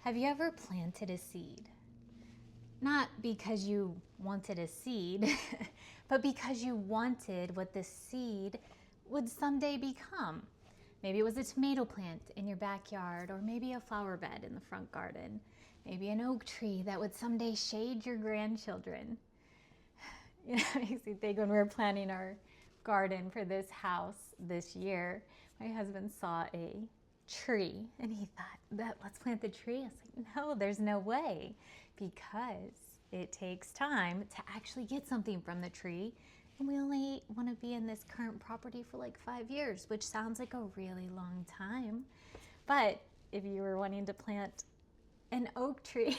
Have you ever planted a seed? Not because you wanted a seed, but because you wanted what the seed would someday become. Maybe it was a tomato plant in your backyard, or maybe a flower bed in the front garden. Maybe an oak tree that would someday shade your grandchildren. You know, it makes me think when we were planning our garden for this house this year, my husband saw a tree and he thought, let's plant the tree. I was like, no, there's no way, because it takes time to actually get something from the tree. And we only want to be in this current property for like 5 years, which sounds like a really long time. But if you were wanting to plant an oak tree,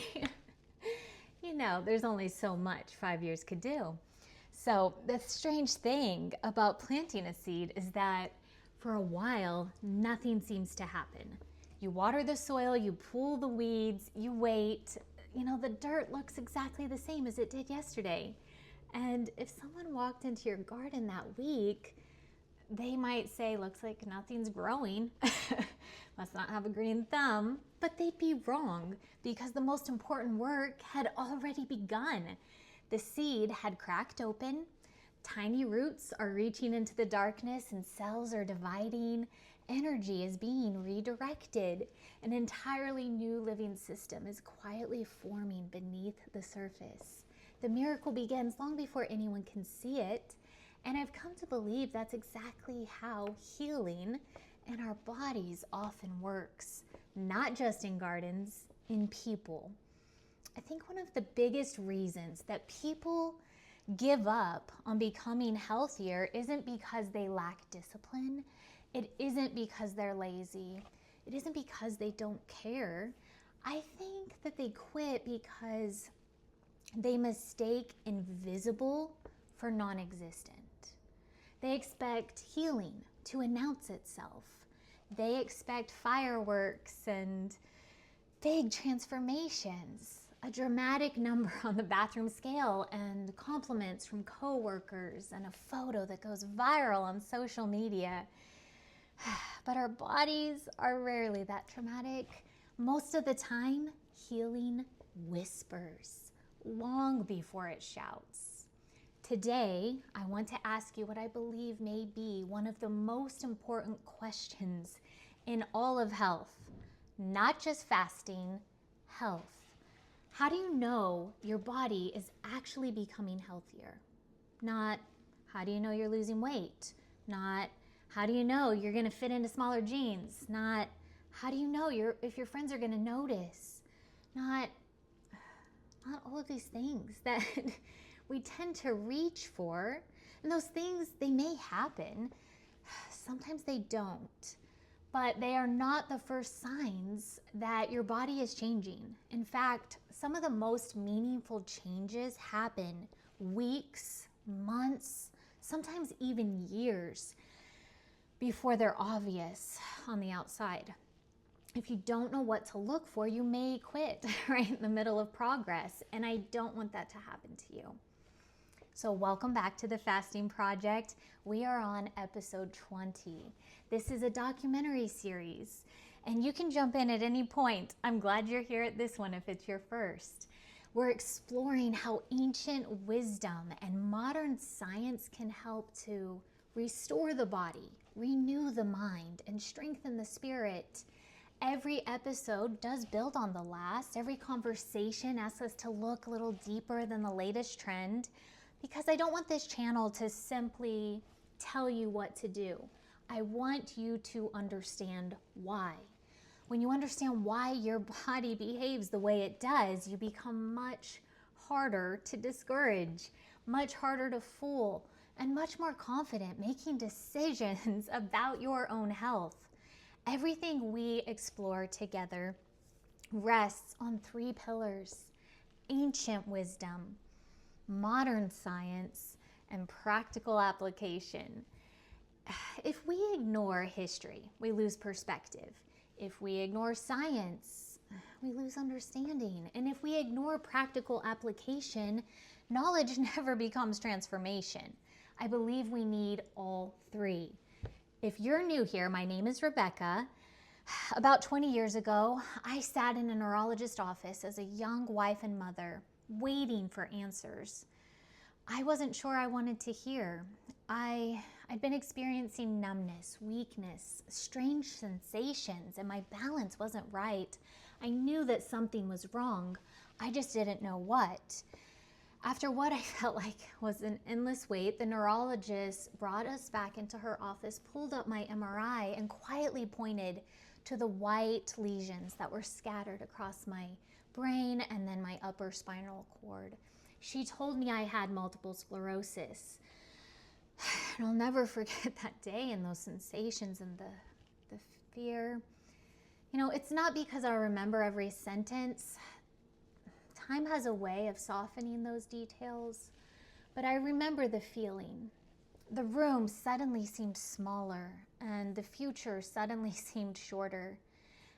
you know, there's only so much 5 years could do. So the strange thing about planting a seed is that for a while, nothing seems to happen. You water the soil, you pull the weeds, you wait. You know, the dirt looks exactly the same as it did yesterday. And if someone walked into your garden that week, they might say, looks like nothing's growing. Must not have a green thumb. But they'd be wrong, because the most important work had already begun. The seed had cracked open. Tiny roots are reaching into the darkness and cells are dividing. Energy is being redirected. An entirely new living system is quietly forming beneath the surface. The miracle begins long before anyone can see it. And I've come to believe that's exactly how healing in our bodies often works. Not just in gardens, in people. I think one of the biggest reasons that people give up on becoming healthier isn't because they lack discipline. It isn't because they're lazy. It isn't because they don't care. I think that they quit because they mistake invisible for non-existent. They expect healing to announce itself. They expect fireworks and big transformations, a dramatic number on the bathroom scale, and compliments from coworkers, and a photo that goes viral on social media. But our bodies are rarely that dramatic. Most of the time, healing whispers long before it shouts. Today, I want to ask you what I believe may be one of the most important questions in all of health. Not just fasting, health. How do you know your body is actually becoming healthier? Not, how do you know you're losing weight? Not, how do you know you're going to fit into smaller jeans? Not, how do you know if your friends are going to notice? Not all of these things that we tend to reach for. And those things, they may happen. Sometimes they don't. But they are not the first signs that your body is changing. In fact, some of the most meaningful changes happen weeks, months, sometimes even years before they're obvious on the outside. If you don't know what to look for, you may quit right in the middle of progress, and I don't want that to happen to you. So welcome back to the Fasting Project. We are on episode 20. This is a documentary series, and you can jump in at any point. I'm glad you're here at this one if it's your first. We're exploring how ancient wisdom and modern science can help to restore the body, renew the mind, and strengthen the spirit. Every episode does build on the last. Every conversation asks us to look a little deeper than the latest trend, because I don't want this channel to simply tell you what to do. I want you to understand why. When you understand why your body behaves the way it does, you become much harder to discourage, much harder to fool, and much more confident making decisions about your own health. Everything we explore together rests on 3 pillars: ancient wisdom, modern science, and practical application. If we ignore history, we lose perspective. If we ignore science, we lose understanding. And if we ignore practical application, knowledge never becomes transformation. I believe we need all 3. If you're new here, my name is Rebecca. About 20 years ago, I sat in a neurologist's office as a young wife and mother, waiting for answers I wasn't sure I wanted to hear. I'd been experiencing numbness, weakness, strange sensations, and my balance wasn't right. I knew that something was wrong. I just didn't know what. After what I felt like was an endless wait, the neurologist brought us back into her office, pulled up my MRI, and quietly pointed to the white lesions that were scattered across my brain and then my upper spinal cord. She told me I had multiple sclerosis. And I'll never forget that day and those sensations and the fear. You know, it's not because I remember every sentence. Time has a way of softening those details, but I remember the feeling. The room suddenly seemed smaller, and the future suddenly seemed shorter,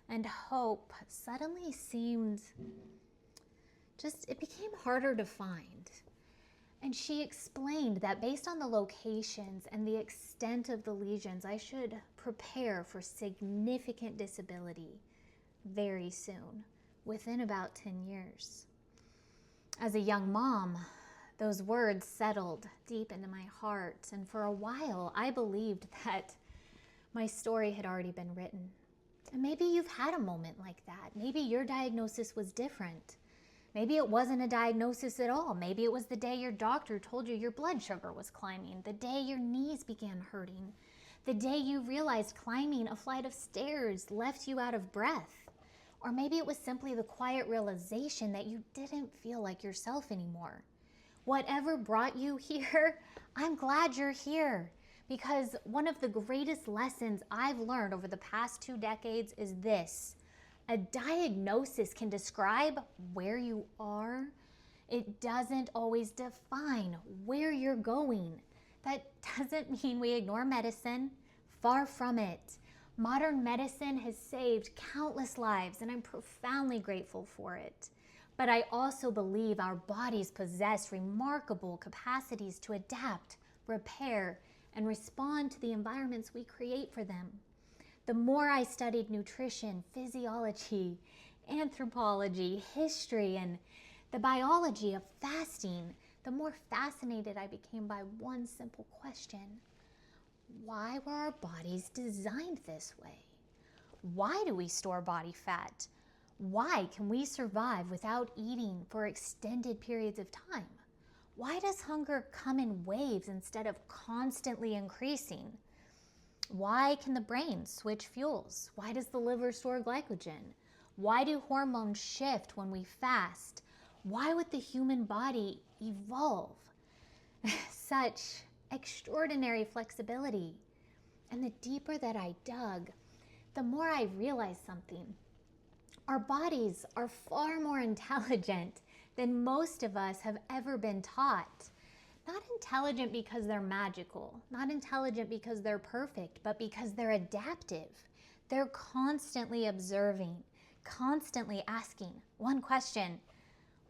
and hope suddenly seemed it became harder to find. And she explained that based on the locations and the extent of the lesions, I should prepare for significant disability very soon, within about 10 years. As a young mom, those words settled deep into my heart, and for a while I believed that my story had already been written. And maybe you've had a moment like that. Maybe your diagnosis was different. Maybe it wasn't a diagnosis at all. Maybe it was the day your doctor told you your blood sugar was climbing, the day your knees began hurting, the day you realized climbing a flight of stairs left you out of breath. Or maybe it was simply the quiet realization that you didn't feel like yourself anymore. Whatever brought you here, I'm glad you're here, because one of the greatest lessons I've learned over the past 2 decades is this. A diagnosis can describe where you are. It doesn't always define where you're going. That doesn't mean we ignore medicine. Far from it. Modern medicine has saved countless lives, and I'm profoundly grateful for it. But I also believe our bodies possess remarkable capacities to adapt, repair, and respond to the environments we create for them. The more I studied nutrition, physiology, anthropology, history, and the biology of fasting, the more fascinated I became by one simple question. Why were our bodies designed this way? Why do we store body fat? Why can we survive without eating for extended periods of time? Why does hunger come in waves instead of constantly increasing? Why can the brain switch fuels? Why does the liver store glycogen? Why do hormones shift when we fast? Why would the human body evolve such extraordinary flexibility? And the deeper that I dug, the more I realized something. Our bodies are far more intelligent than most of us have ever been taught. Not intelligent because they're magical, not intelligent because they're perfect, but because they're adaptive. They're constantly observing, constantly asking one question: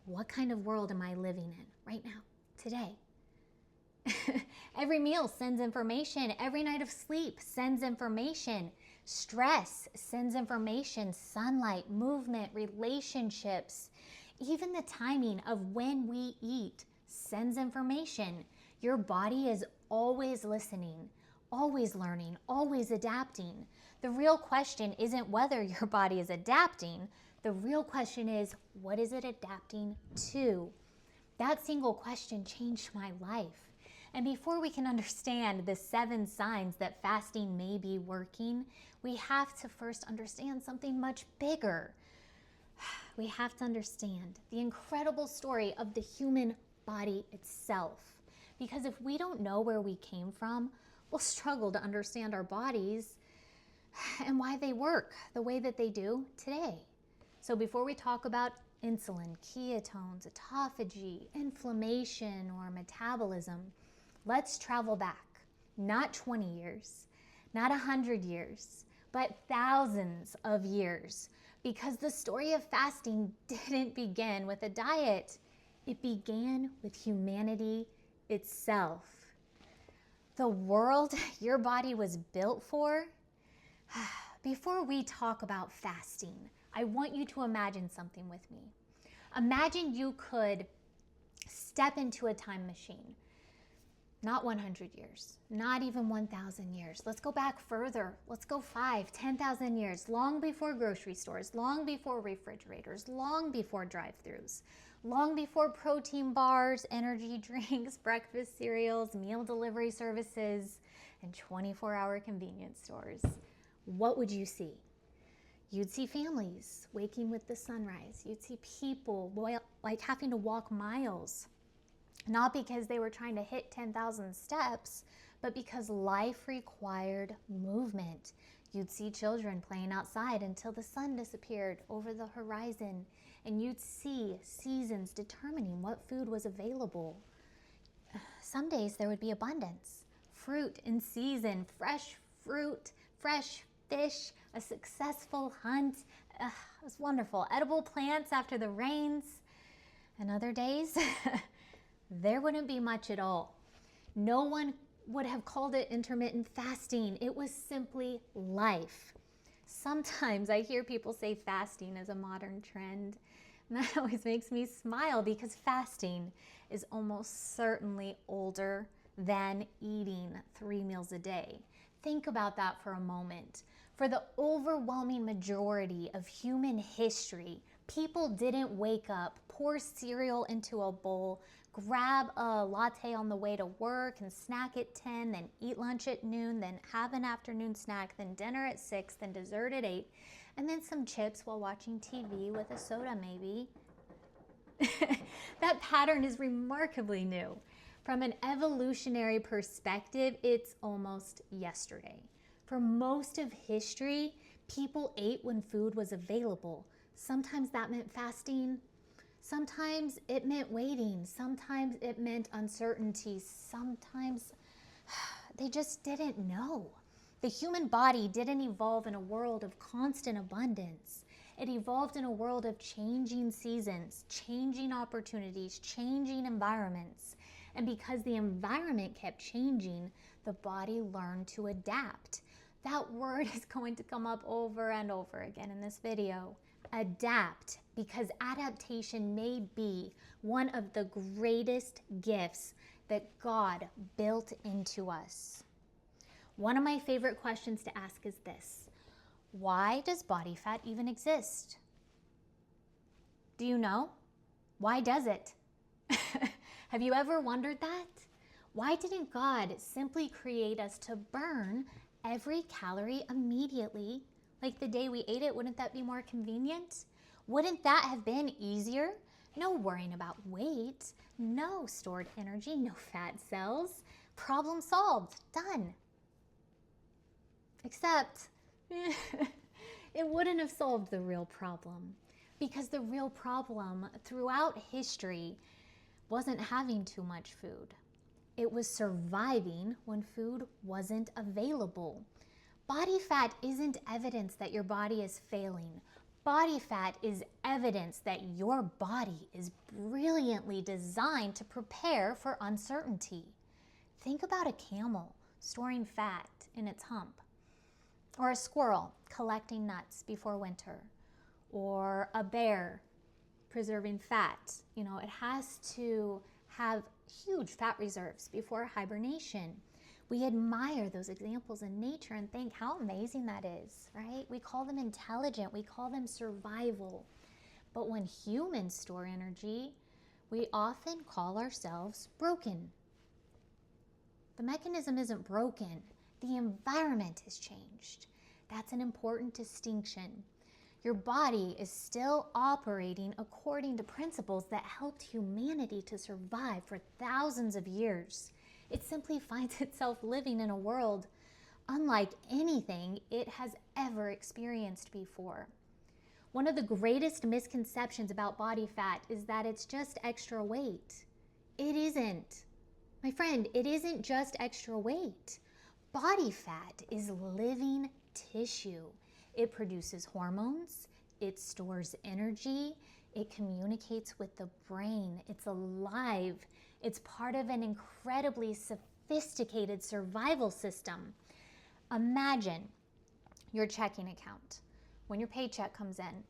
what kind of world am I living in right now, today? Every meal sends information. Every night of sleep sends information. Stress sends information. Sunlight, movement, relationships, even the timing of when we eat sends information. Your body is always listening, always learning, always adapting. The real question isn't whether your body is adapting. The real question is, what is it adapting to? That single question changed my life. And before we can understand the 7 signs that fasting may be working, we have to first understand something much bigger. We have to understand the incredible story of the human body itself. Because if we don't know where we came from, we'll struggle to understand our bodies and why they work the way that they do today. So before we talk about insulin, ketones, autophagy, inflammation, or metabolism, let's travel back, not 20 years, not 100 years, but thousands of years. Because the story of fasting didn't begin with a diet. It began with humanity itself. The world your body was built for Before we talk about fasting, I want you to imagine something with me. Imagine you could step into a time machine. Not 100 years, not even 1,000 years. Let's go back further. Let's go 5, 10,000 years, long before grocery stores, long before refrigerators, long before drive-thrus, long before protein bars, energy drinks, breakfast cereals, meal delivery services, and 24-hour convenience stores. What would you see? You'd see families waking with the sunrise. You'd see people like having to walk miles, not because they were trying to hit 10,000 steps, but because life required movement. You'd see children playing outside until the sun disappeared over the horizon, and you'd see seasons determining what food was available. Some days there would be abundance, fruit in season, fresh fruit, fresh fish, a successful hunt. It was wonderful. Edible plants after the rains. And other days, there wouldn't be much at all. No one would have called it intermittent fasting. It was simply life. Sometimes I hear people say fasting is a modern trend, and that always makes me smile because fasting is almost certainly older than eating 3 meals a day. Think about that for a moment. For the overwhelming majority of human history, people didn't wake up, pour cereal into a bowl, grab a latte on the way to work and snack at 10, then eat lunch at noon, then have an afternoon snack, then dinner at 6, then dessert at 8, and then some chips while watching TV with a soda maybe. That pattern is remarkably new. From an evolutionary perspective, it's almost yesterday. For most of history, people ate when food was available. Sometimes that meant fasting. Sometimes it meant waiting. Sometimes it meant uncertainty. Sometimes they just didn't know. The human body didn't evolve in a world of constant abundance. It evolved in a world of changing seasons, changing opportunities, changing environments. And because the environment kept changing, the body learned to adapt. That word is going to come up over and over again in this video. Adapt, because adaptation may be one of the greatest gifts that God built into us. One of my favorite questions to ask is this: why does body fat even exist? Do you know? Why does it? Have you ever wondered that? Why didn't God simply create us to burn every calorie immediately? Like the day we ate it, wouldn't that be more convenient? Wouldn't that have been easier? No worrying about weight, no stored energy, no fat cells. Problem solved, done. Except, it wouldn't have solved the real problem, because the real problem throughout history wasn't having too much food. It was surviving when food wasn't available. Body fat isn't evidence that your body is failing. Body fat is evidence that your body is brilliantly designed to prepare for uncertainty. Think about a camel storing fat in its hump, or a squirrel collecting nuts before winter, or a bear preserving fat. You know, it has to have huge fat reserves before hibernation. We admire those examples in nature and think how amazing that is, right? We call them intelligent, we call them survival. But when humans store energy, we often call ourselves broken. The mechanism isn't broken, the environment has changed. That's an important distinction. Your body is still operating according to principles that helped humanity to survive for thousands of years. It simply finds itself living in a world unlike anything it has ever experienced before. One of the greatest misconceptions about body fat is that it's just extra weight. It isn't. My friend, it isn't just extra weight. Body fat is living tissue. It produces hormones, it stores energy, it communicates with the brain, it's alive, it's part of an incredibly sophisticated survival system. Imagine Your checking account. When your paycheck comes in,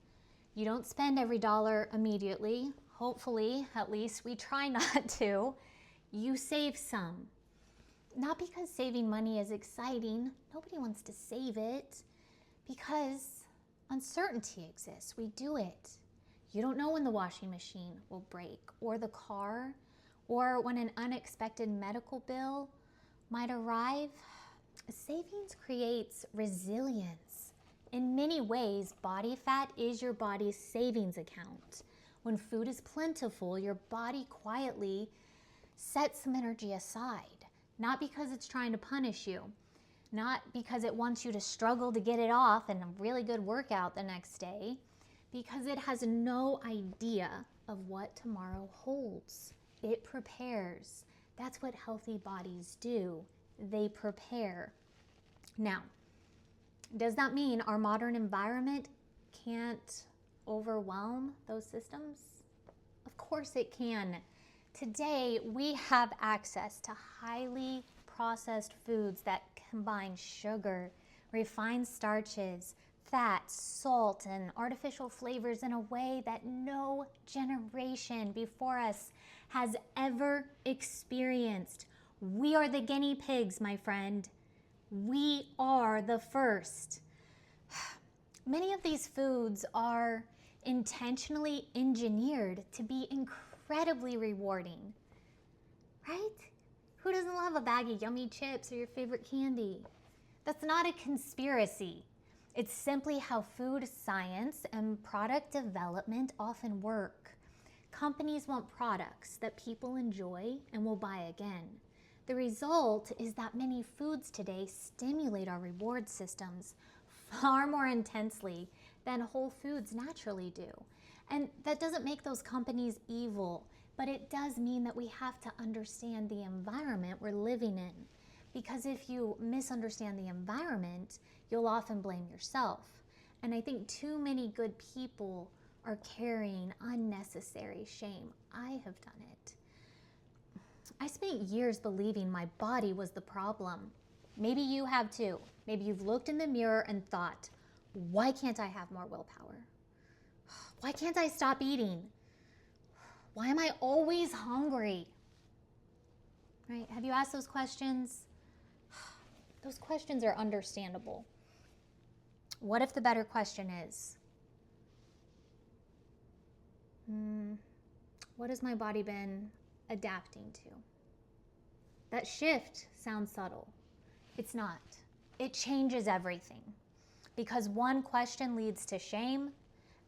you don't spend every dollar immediately. Hopefully, at least we try not to. You save some. Not because saving money is exciting. Nobody wants to save it. Because uncertainty exists. We do it. You don't know when the washing machine will break, or the car, or when an unexpected medical bill might arrive. Savings creates resilience. In many ways, body fat is your body's savings account. When food is plentiful, your body quietly sets some energy aside, not because it's trying to punish you, not because it wants you to struggle to get it off and a really good workout the next day, because it has no idea of what tomorrow holds. It prepares. That's what healthy bodies do. They prepare. Now, does that mean our modern environment can't overwhelm those systems? Of course it can. Today, we have access to highly processed foods that combine sugar, refined starches, fat, salt, and artificial flavors in a way that no generation before us has ever experienced. We are the guinea pigs, my friend. We are the first. Many of these foods are intentionally engineered to be incredibly rewarding, right? Who doesn't love a bag of yummy chips or your favorite candy? That's not a conspiracy. It's simply how food science and product development often work. Companies want products that people enjoy and will buy again. The result is that many foods today stimulate our reward systems far more intensely than whole foods naturally do. And that doesn't make those companies evil, but it does mean that we have to understand the environment we're living in. Because if you misunderstand the environment, you'll often blame yourself. And I think too many good people are carrying unnecessary shame. I have done it. I spent years believing my body was the problem. Maybe you have too. Maybe you've looked in the mirror and thought, why can't I have more willpower? Why can't I stop eating? Why am I always hungry? Right? Have you asked those questions? Those questions are understandable. What if the better question is, what has my body been adapting to? That shift sounds subtle. It's not. It changes everything. Because one question leads to shame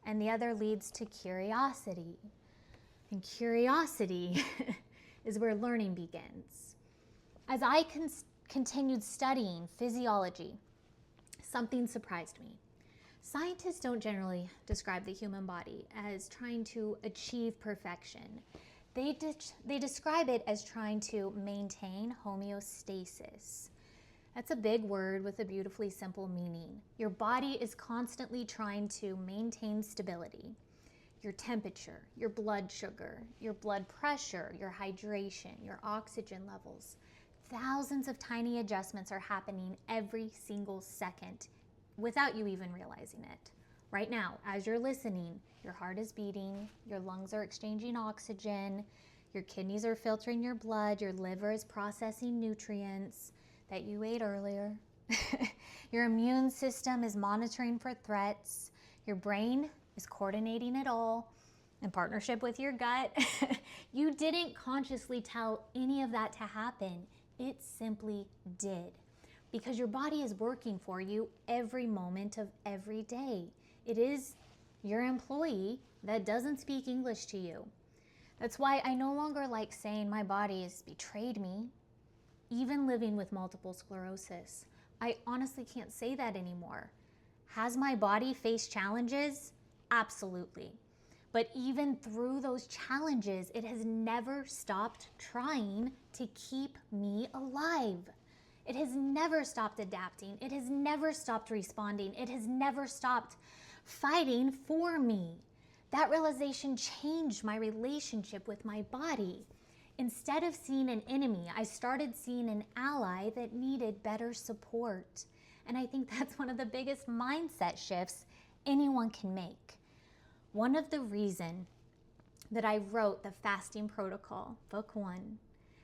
and the other leads to curiosity. And curiosity is where learning begins. As I continued studying physiology, something surprised me. Scientists don't generally describe the human body as trying to achieve perfection. They describe it as trying to maintain homeostasis. That's a big word with a beautifully simple meaning. Your body is constantly trying to maintain stability. Your temperature, your blood sugar, your blood pressure, your hydration, your oxygen levels. Thousands of tiny adjustments are happening every single second without you even realizing it. Right now, as you're listening, your heart is beating, your lungs are exchanging oxygen, your kidneys are filtering your blood, your liver is processing nutrients that you ate earlier. Your immune system is monitoring for threats. Your brain is coordinating it all in partnership with your gut. You didn't consciously tell any of that to happen. It simply did. Because your body is working for you every moment of every day. It is your employee that doesn't speak English to you. That's why I no longer like saying my body has betrayed me. Even living with multiple sclerosis, I honestly can't say that anymore. Has my body faced challenges? Absolutely. But even through those challenges, it has never stopped trying to keep me alive. It has never stopped adapting. It has never stopped responding. It has never stopped fighting for me. That realization changed my relationship with my body. Instead of seeing an enemy, I started seeing an ally that needed better support. And I think that's one of the biggest mindset shifts anyone can make. One of the reasons that I wrote the Fasting Protocol, Book 1,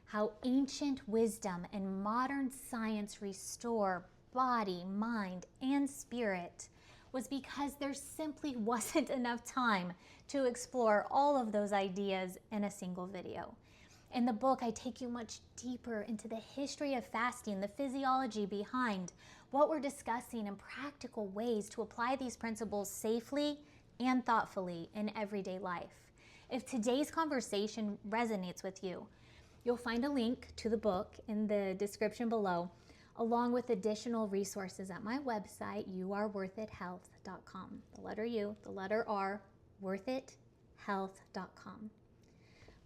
How Ancient Wisdom and Modern Science Restore Body, Mind, and Spirit, was because there simply wasn't enough time to explore all of those ideas in a single video. In the book, I take you much deeper into the history of fasting, the physiology behind what we're discussing, and practical ways to apply these principles safely and thoughtfully in everyday life. If today's conversation resonates with you, you'll find a link to the book in the description below, along with additional resources at my website, youareworthithealth.com. The letter U, the letter R, worthithealth.com.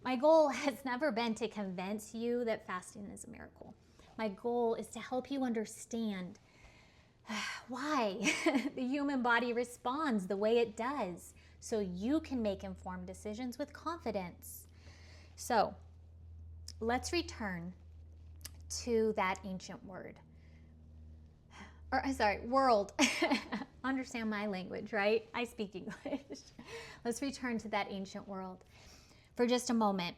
My goal has never been to convince you that fasting is a miracle. My goal is to help you understand why the human body responds the way it does, so you can make informed decisions with confidence. So let's return to that ancient world. Understand my language, right? I speak English. Let's return to that ancient world for just a moment.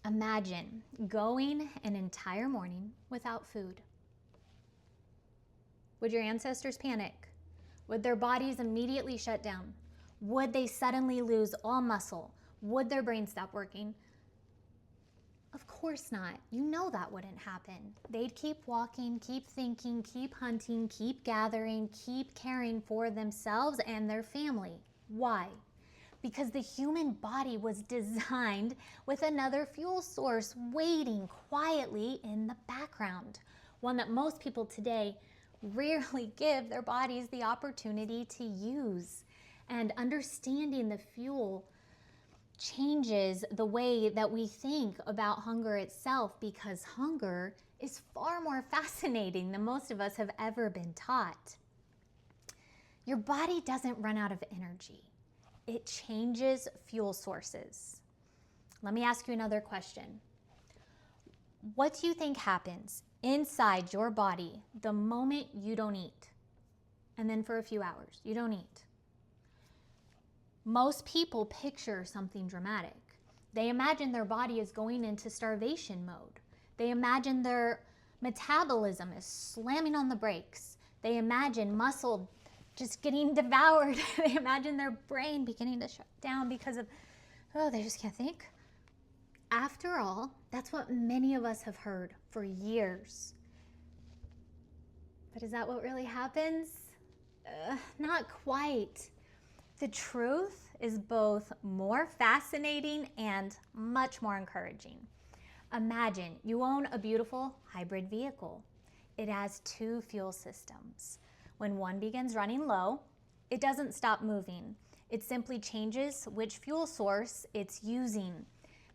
Imagine going an entire morning without food. Would your ancestors panic? Would their bodies immediately shut down? Would they suddenly lose all muscle? Would their brain stop working? Of course not. You know that wouldn't happen. They'd keep walking, keep thinking, keep hunting, keep gathering, keep caring for themselves and their family. Why? Because the human body was designed with another fuel source waiting quietly in the background, one that most people today rarely give their bodies the opportunity to use. And understanding the fuel changes the way that we think about hunger itself, because hunger is far more fascinating than most of us have ever been taught. Your body doesn't run out of energy. It changes fuel sources. Let me ask you another question. What do you think happens inside your body the moment you don't eat? And then for a few hours, you don't eat. Most people picture something dramatic. They imagine their body is going into starvation mode. They imagine their metabolism is slamming on the brakes. They imagine muscle just getting devoured. They imagine their brain beginning to shut down because of, they just can't think. After all, that's what many of us have heard for years. But is that what really happens? Not quite. The truth is both more fascinating and much more encouraging. Imagine you own a beautiful hybrid vehicle. It has two fuel systems. When one begins running low, it doesn't stop moving. It simply changes which fuel source it's using.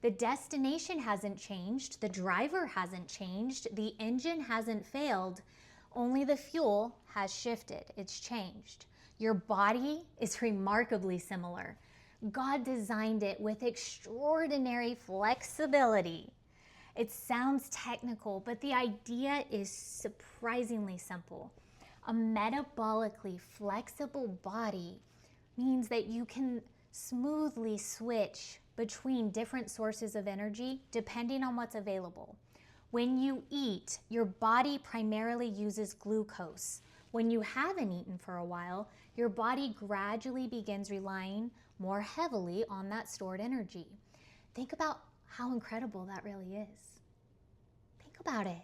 The destination hasn't changed, the driver hasn't changed, the engine hasn't failed, only the fuel has shifted, it's changed. Your body is remarkably similar. God designed it with extraordinary flexibility. It sounds technical, but the idea is surprisingly simple. A metabolically flexible body means that you can smoothly switch between different sources of energy depending on what's available. When you eat, your body primarily uses glucose. When you haven't eaten for a while, your body gradually begins relying more heavily on that stored energy. Think about how incredible that really is. Think about it.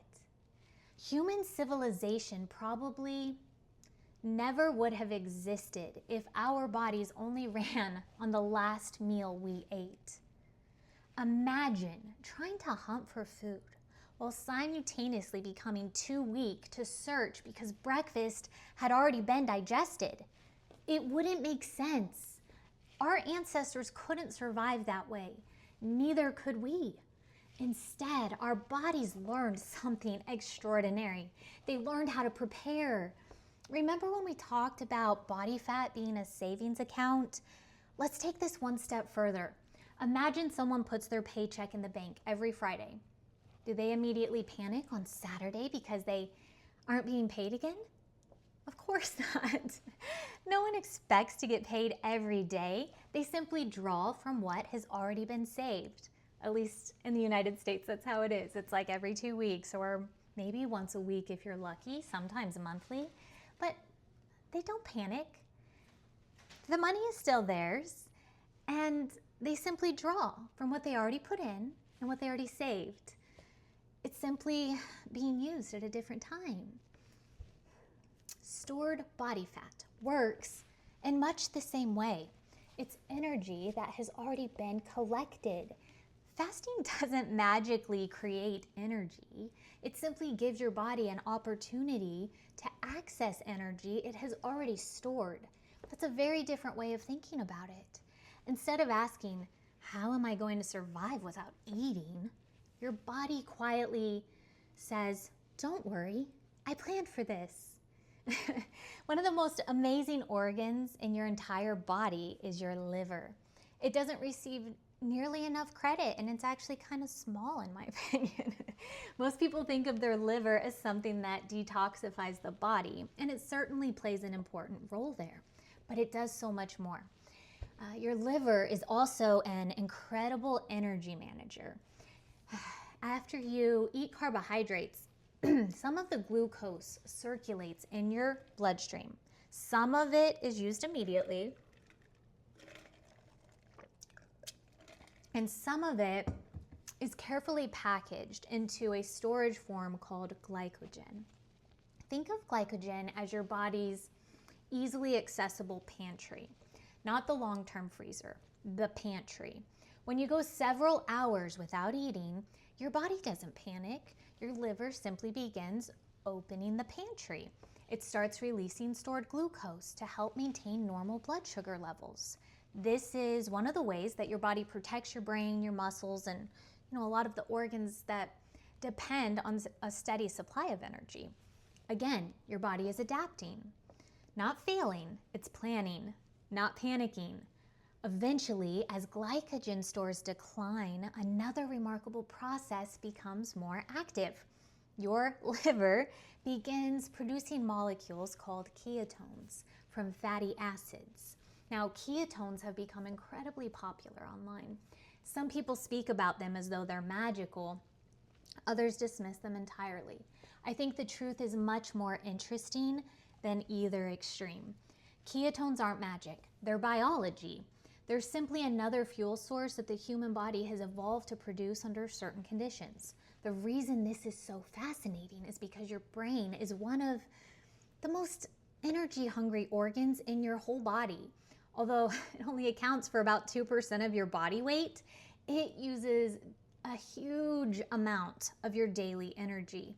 Human civilization probably never would have existed if our bodies only ran on the last meal we ate. Imagine trying to hunt for food while simultaneously becoming too weak to search because breakfast had already been digested. It wouldn't make sense. Our ancestors couldn't survive that way. Neither could we. Instead, our bodies learned something extraordinary. They learned how to prepare. Remember when we talked about body fat being a savings account? Let's take this one step further. Imagine someone puts their paycheck in the bank every Friday. Do they immediately panic on Saturday because they aren't being paid again? Of course not. No one expects to get paid every day. They simply draw from what has already been saved. At least in the United States, that's how it is. It's like every 2 weeks or maybe once a week if you're lucky, sometimes monthly. But they don't panic. The money is still theirs, and they simply draw from what they already put in and what they already saved. It's simply being used at a different time. Stored body fat works in much the same way. It's energy that has already been collected. Fasting doesn't magically create energy. It simply gives your body an opportunity to access energy it has already stored. That's a very different way of thinking about it. Instead of asking, how am I going to survive without eating? Your body quietly says, don't worry, I planned for this. One of the most amazing organs in your entire body is your liver. It doesn't receive nearly enough credit, and it's actually kind of small in my opinion. Most people think of their liver as something that detoxifies the body, and it certainly plays an important role there, but it does so much more. Your liver is also an incredible energy manager. After you eat carbohydrates, some of the glucose circulates in your bloodstream. Some of it is used immediately, and some of it is carefully packaged into a storage form called glycogen. Think of glycogen as your body's easily accessible pantry, not the long-term freezer, the pantry. When you go several hours without eating, your body doesn't panic. Your liver simply begins opening the pantry. It starts releasing stored glucose to help maintain normal blood sugar levels. This is one of the ways that your body protects your brain, your muscles, and a lot of the organs that depend on a steady supply of energy. Again, your body is adapting, not failing, it's planning, not panicking. Eventually, as glycogen stores decline, another remarkable process becomes more active. Your liver begins producing molecules called ketones from fatty acids. Now, ketones have become incredibly popular online. Some people speak about them as though they're magical. Others dismiss them entirely. I think the truth is much more interesting than either extreme. Ketones aren't magic. They're biology. They're simply another fuel source that the human body has evolved to produce under certain conditions. The reason this is so fascinating is because your brain is one of the most energy-hungry organs in your whole body. Although it only accounts for about 2% of your body weight, it uses a huge amount of your daily energy.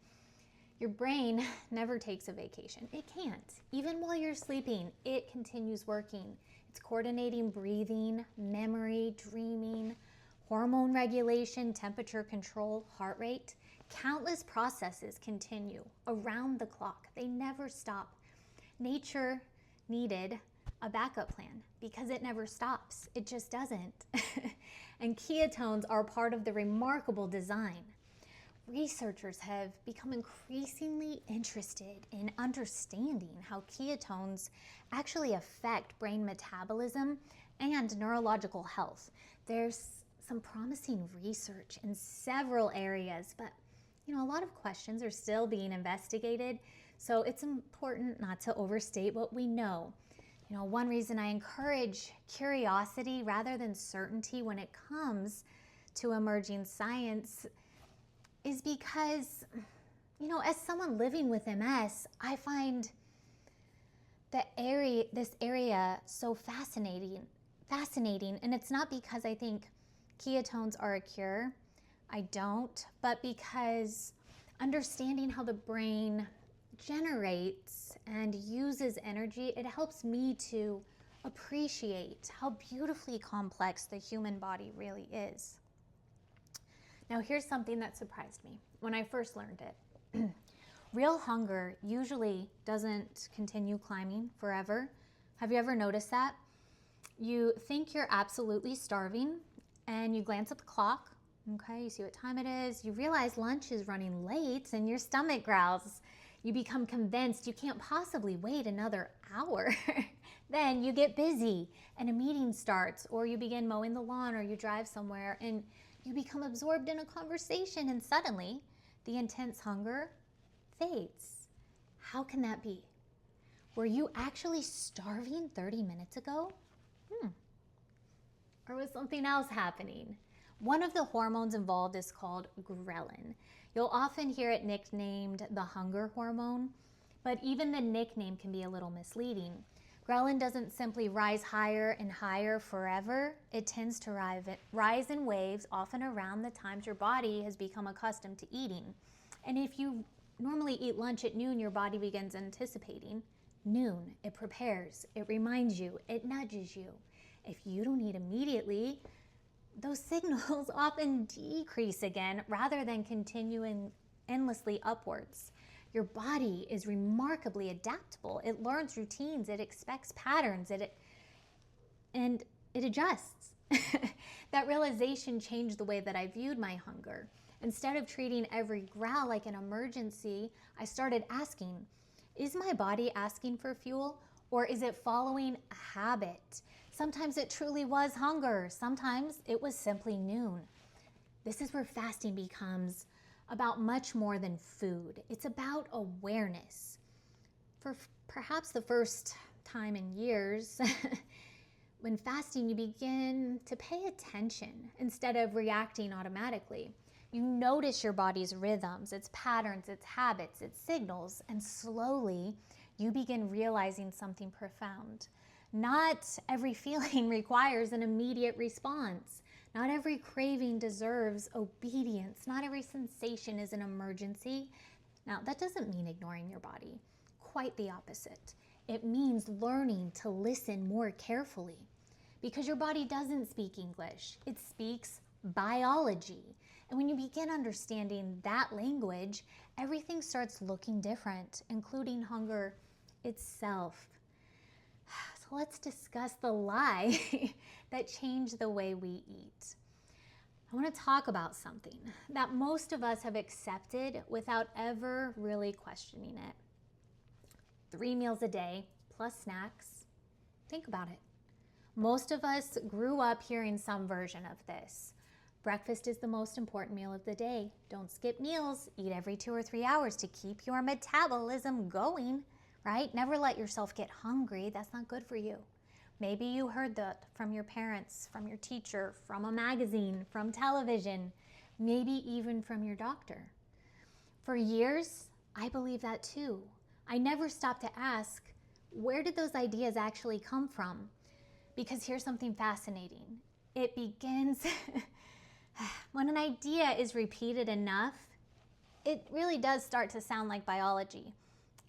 Your brain never takes a vacation. It can't. Even while you're sleeping, it continues working. It's coordinating breathing, memory, dreaming, hormone regulation, temperature control, heart rate. Countless processes continue around the clock. They never stop. Nature needed a backup plan because it never stops. It just doesn't. And ketones are part of the remarkable design. Researchers have become increasingly interested in understanding how ketones actually affect brain metabolism and neurological health. There's some promising research in several areas, but a lot of questions are still being investigated, so it's important not to overstate what we know. One reason I encourage curiosity rather than certainty when it comes to emerging science is because, as someone living with MS, I find this area so fascinating, and it's not because I think ketones are a cure. I don't, but because understanding how the brain generates and uses energy, it helps me to appreciate how beautifully complex the human body really is. Now, here's something that surprised me when I first learned it. Real hunger usually doesn't continue climbing forever. Have you ever noticed that? You think you're absolutely starving and you glance at the clock, okay, you see what time it is, you realize lunch is running late and your stomach growls. You become convinced you can't possibly wait another hour. Then you get busy and a meeting starts, or you begin mowing the lawn, or you drive somewhere and you become absorbed in a conversation, and suddenly the intense hunger fades. How can that be? Were you actually starving 30 minutes ago? Or was something else happening? One of the hormones involved is called ghrelin. You'll often hear it nicknamed the hunger hormone, but even the nickname can be a little misleading. Ghrelin doesn't simply rise higher and higher forever. It tends to rise in waves, often around the times your body has become accustomed to eating. And if you normally eat lunch at noon, your body begins anticipating noon. It prepares, it reminds you, it nudges you. If you don't eat immediately, those signals often decrease again rather than continuing endlessly upwards. Your body is remarkably adaptable. It learns routines, it expects patterns, and it adjusts. That realization changed the way that I viewed my hunger. Instead of treating every growl like an emergency, I started asking, is my body asking for fuel, or is it following a habit? Sometimes it truly was hunger. Sometimes it was simply noon. This is where fasting becomes about much more than food. It's about awareness. For perhaps the first time in years, when fasting, you begin to pay attention instead of reacting automatically. You notice your body's rhythms, its patterns, its habits, its signals, and slowly you begin realizing something profound. Not every feeling requires an immediate response. Not every craving deserves obedience. Not every sensation is an emergency. Now, that doesn't mean ignoring your body. Quite the opposite. It means learning to listen more carefully, because your body doesn't speak English. It speaks biology. And when you begin understanding that language, everything starts looking different, including hunger itself. So let's discuss the lie that changed the way we eat. I want to talk about something that most of us have accepted without ever really questioning it. 3 meals a day plus snacks. Think about it. Most of us grew up hearing some version of this. Breakfast is the most important meal of the day. Don't skip meals. Eat every 2 or 3 hours to keep your metabolism going. Right? Never let yourself get hungry. That's not good for you. Maybe you heard that from your parents, from your teacher, from a magazine, from television, maybe even from your doctor. For years, I believed that too. I never stopped to ask, where did those ideas actually come from? Because here's something fascinating. It begins when an idea is repeated enough, it really does start to sound like biology.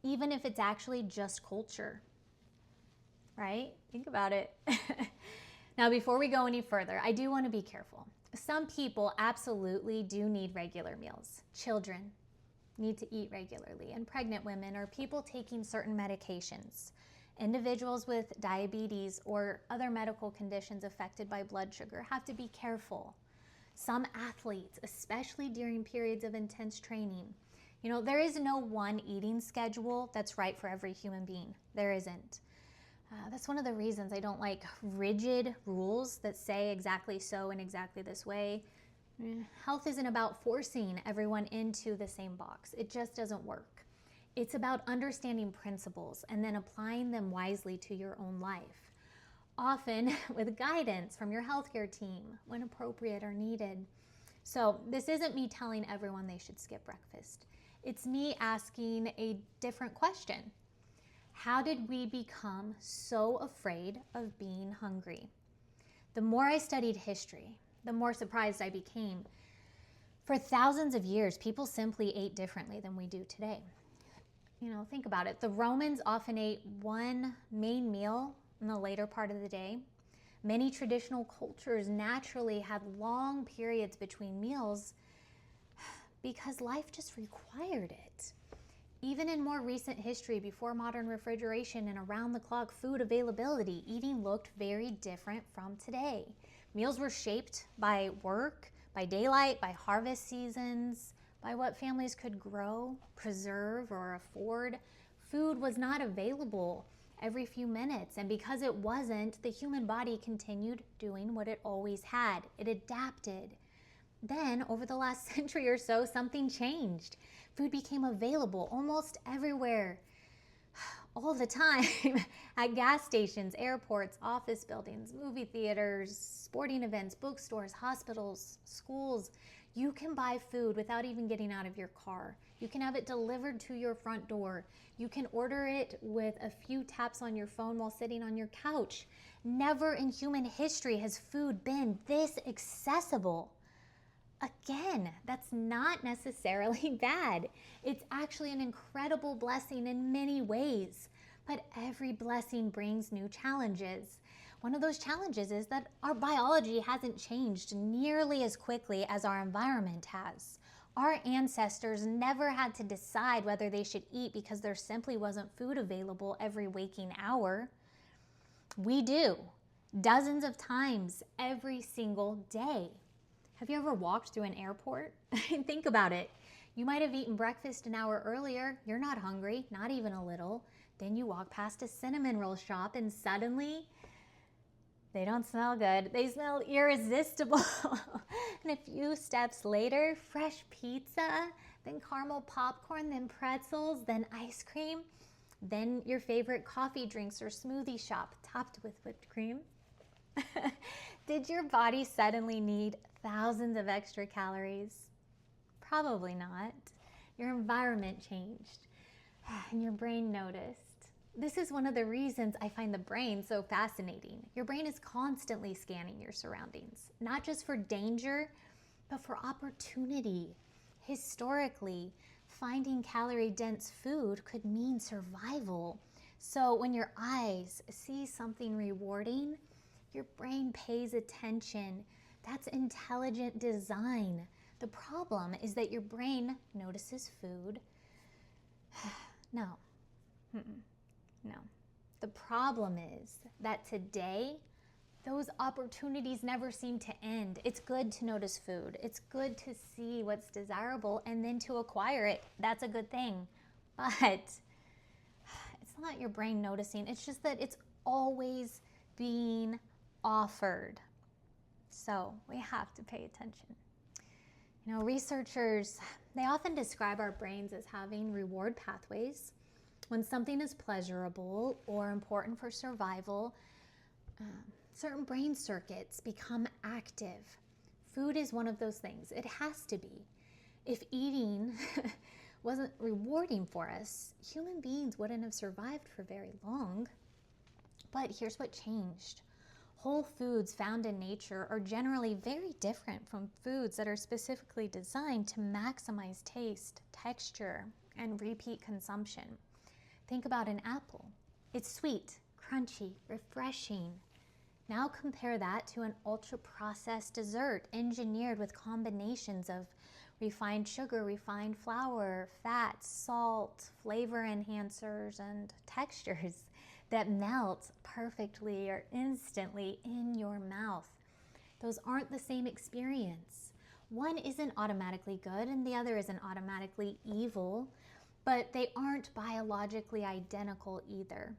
Even if it's actually just culture, right? Think about it. Now, before we go any further, I do want to be careful. Some people absolutely do need regular meals. Children need to eat regularly, and pregnant women or people taking certain medications. Individuals with diabetes or other medical conditions affected by blood sugar have to be careful. Some athletes, especially during periods of intense training, there is no one eating schedule that's right for every human being. There isn't. That's one of the reasons I don't like rigid rules that say exactly so and exactly this way. Health isn't about forcing everyone into the same box. It just doesn't work. It's about understanding principles and then applying them wisely to your own life, often with guidance from your healthcare team when appropriate or needed. So this isn't me telling everyone they should skip breakfast. It's me asking a different question. How did we become so afraid of being hungry? The more I studied history, the more surprised I became. For thousands of years, people simply ate differently than we do today. Think about it. The Romans often ate one main meal in the later part of the day. Many traditional cultures naturally had long periods between meals because life just required it. Even in more recent history, before modern refrigeration and around-the-clock food availability, eating looked very different from today. Meals were shaped by work, by daylight, by harvest seasons, by what families could grow, preserve, or afford. Food was not available every few minutes, and because it wasn't, the human body continued doing what it always had. It adapted. Then, over the last century or so, something changed. Food became available almost everywhere, all the time, at gas stations, airports, office buildings, movie theaters, sporting events, bookstores, hospitals, schools. You can buy food without even getting out of your car. You can have it delivered to your front door. You can order it with a few taps on your phone while sitting on your couch. Never in human history has food been this accessible. Again, that's not necessarily bad. It's actually an incredible blessing in many ways, but every blessing brings new challenges. One of those challenges is that our biology hasn't changed nearly as quickly as our environment has. Our ancestors never had to decide whether they should eat because there simply wasn't food available every waking hour. We do, dozens of times every single day. Have you ever walked through an airport? Think about it. You might have eaten breakfast an hour earlier. You're not hungry, not even a little. Then you walk past a cinnamon roll shop and suddenly they don't smell good. They smell irresistible. And a few steps later, fresh pizza, then caramel popcorn, then pretzels, then ice cream, then your favorite coffee drinks or smoothie shop topped with whipped cream. Did your body suddenly need thousands of extra calories? Probably not. Your environment changed and your brain noticed. This is one of the reasons I find the brain so fascinating. Your brain is constantly scanning your surroundings, not just for danger, but for opportunity. Historically, finding calorie-dense food could mean survival. So when your eyes see something rewarding, your brain pays attention. That's intelligent design. The problem is that your brain notices food. No. No. The problem is that today, those opportunities never seem to end. It's good to notice food. It's good to see what's desirable and then to acquire it. That's a good thing. But it's not your brain noticing. It's just that it's always being offered. So we have to pay attention. You know, researchers, they often describe our brains as having reward pathways. When something is pleasurable or important for survival, certain brain circuits become active. Food is one of those things. It has to be. If eating wasn't rewarding for us, human beings wouldn't have survived for very long. But here's what changed. Whole foods found in nature are generally very different from foods that are specifically designed to maximize taste, texture, and repeat consumption. Think about an apple. It's sweet, crunchy, refreshing. Now compare that to an ultra-processed dessert engineered with combinations of refined sugar, refined flour, fat, salt, flavor enhancers, and textures that melt perfectly or instantly in your mouth. Those aren't the same experience. One isn't automatically good and the other isn't automatically evil, but they aren't biologically identical either.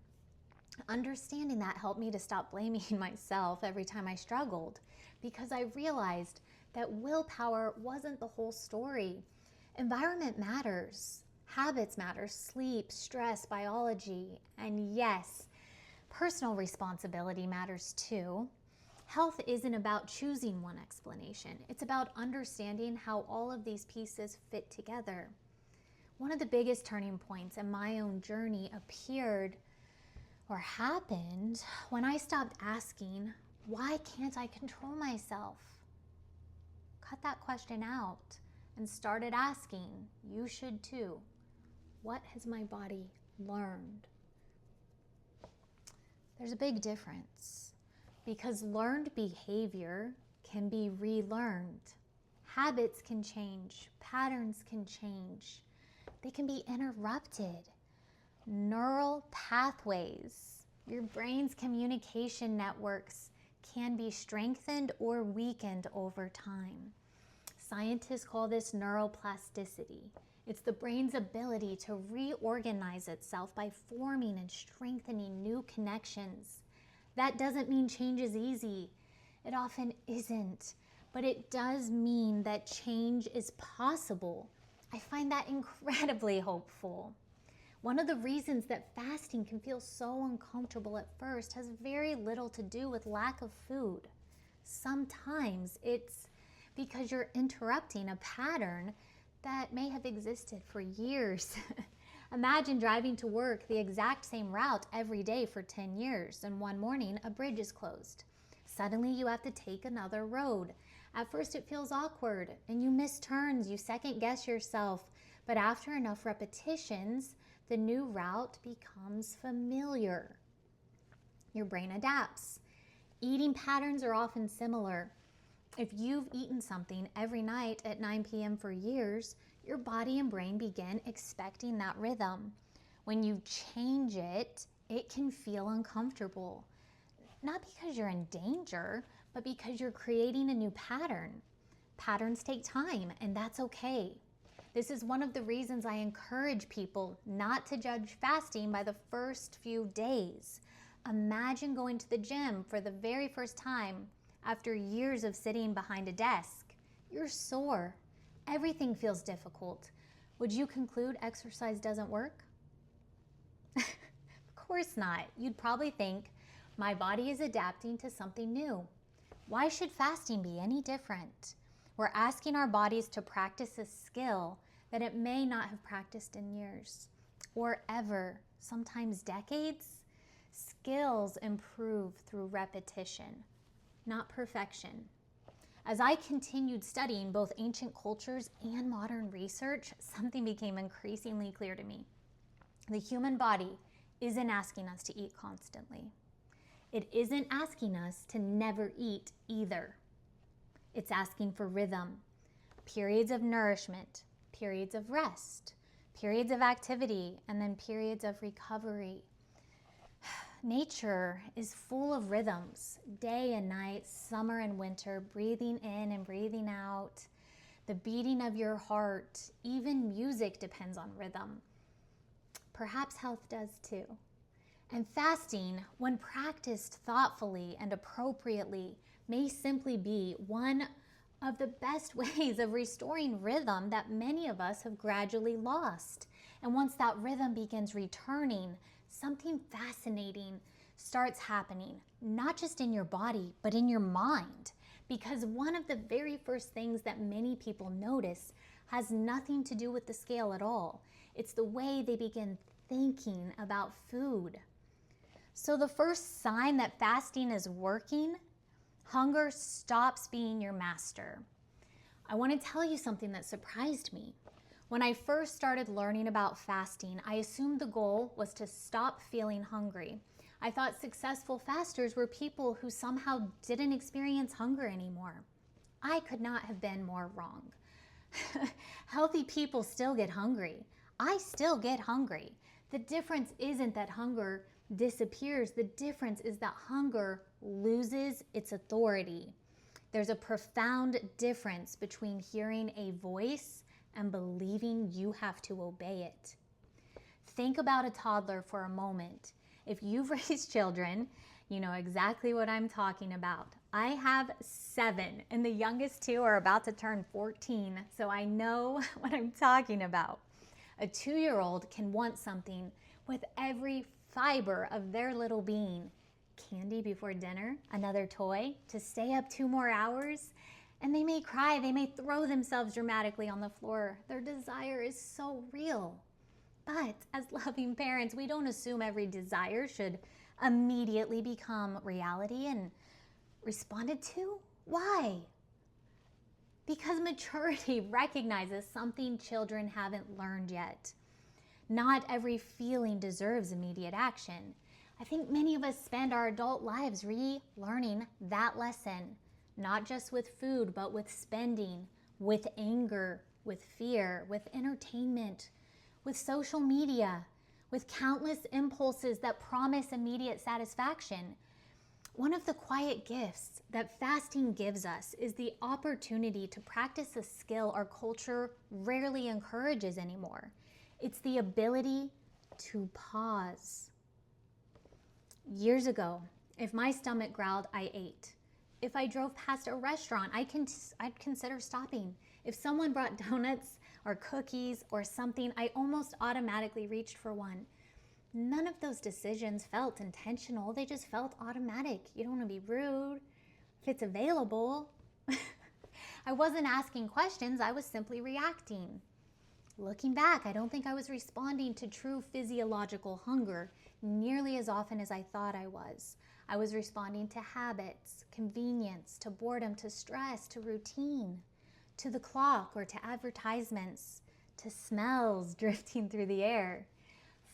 Understanding that helped me to stop blaming myself every time I struggled, because I realized that willpower wasn't the whole story. Environment matters. Habits matter, sleep, stress, biology, and yes, personal responsibility matters too. Health isn't about choosing one explanation. It's about understanding how all of these pieces fit together. One of the biggest turning points in my own journey appeared or happened when I stopped asking, why can't I control myself? Cut that question out and started asking, you should too. What has my body learned? There's a big difference because learned behavior can be relearned. Habits can change, patterns can change. They can be interrupted. Neural pathways, your brain's communication networks can be strengthened or weakened over time. Scientists call this neuroplasticity. It's the brain's ability to reorganize itself by forming and strengthening new connections. That doesn't mean change is easy. It often isn't, but it does mean that change is possible. I find that incredibly hopeful. One of the reasons that fasting can feel so uncomfortable at first has very little to do with lack of food. Sometimes it's because you're interrupting a pattern that may have existed for years. Imagine driving to work the exact same route every day for 10 years, and one morning a bridge is closed. Suddenly you have to take another road. At first it feels awkward, and you miss turns, you second guess yourself, but after enough repetitions, the new route becomes familiar. Your brain adapts. Eating patterns are often similar. If you've eaten something every night at 9 p.m. for years, your body and brain begin expecting that rhythm. When you change it, it can feel uncomfortable. Not because you're in danger, but because you're creating a new pattern. Patterns take time, and that's okay. This is one of the reasons I encourage people not to judge fasting by the first few days. Imagine going to the gym for the very first time after years of sitting behind a desk. You're sore. Everything feels difficult. Would you conclude exercise doesn't work? Of course not. You'd probably think, my body is adapting to something new. Why should fasting be any different? We're asking our bodies to practice a skill that it may not have practiced in years or ever, sometimes decades. Skills improve through repetition, not perfection. As I continued studying both ancient cultures and modern research, something became increasingly clear to me. The human body isn't asking us to eat constantly. It isn't asking us to never eat either. It's asking for rhythm, periods of nourishment, periods of rest, periods of activity, and then periods of recovery. Nature is full of rhythms, day and night, summer and winter, breathing in and breathing out, the beating of your heart, even music depends on rhythm. Perhaps health does too. And fasting, when practiced thoughtfully and appropriately, may simply be one of the best ways of restoring rhythm that many of us have gradually lost. And once that rhythm begins returning, something fascinating starts happening, not just in your body, but in your mind. Because one of the very first things that many people notice has nothing to do with the scale at all. It's the way they begin thinking about food. So the first sign that fasting is working, hunger stops being your master. I want to tell you something that surprised me. When I first started learning about fasting, I assumed the goal was to stop feeling hungry. I thought successful fasters were people who somehow didn't experience hunger anymore. I could not have been more wrong. Healthy people still get hungry. I still get hungry. The difference isn't that hunger disappears. The difference is that hunger loses its authority. There's a profound difference between hearing a voice and believing you have to obey it. Think about a toddler for a moment. If you've raised children, you know exactly what I'm talking about. I have 7, and the youngest 2 are about to turn 14, so I know what I'm talking about. A 2-year-old can want something with every fiber of their little being. Candy before dinner, another toy, to stay up 2 more hours, and they may cry, they may throw themselves dramatically on the floor. Their desire is so real. But as loving parents, we don't assume every desire should immediately become reality and responded to. Why? Because maturity recognizes something children haven't learned yet. Not every feeling deserves immediate action. I think many of us spend our adult lives relearning that lesson, not just with food, but with spending, with anger, with fear, with entertainment, with social media, with countless impulses that promise immediate satisfaction. One of the quiet gifts that fasting gives us is the opportunity to practice a skill our culture rarely encourages anymore. It's the ability to pause. Years ago, if my stomach growled, I ate. If I drove past a restaurant, I'd consider stopping. If someone brought donuts or cookies or something, I almost automatically reached for one. None of those decisions felt intentional. They just felt automatic. You don't want to be rude. If it's available. I wasn't asking questions. I was simply reacting. Looking back, I don't think I was responding to true physiological hunger nearly as often as I thought I was. I was responding to habits, convenience, to boredom, to stress, to routine, to the clock or to advertisements, to smells drifting through the air.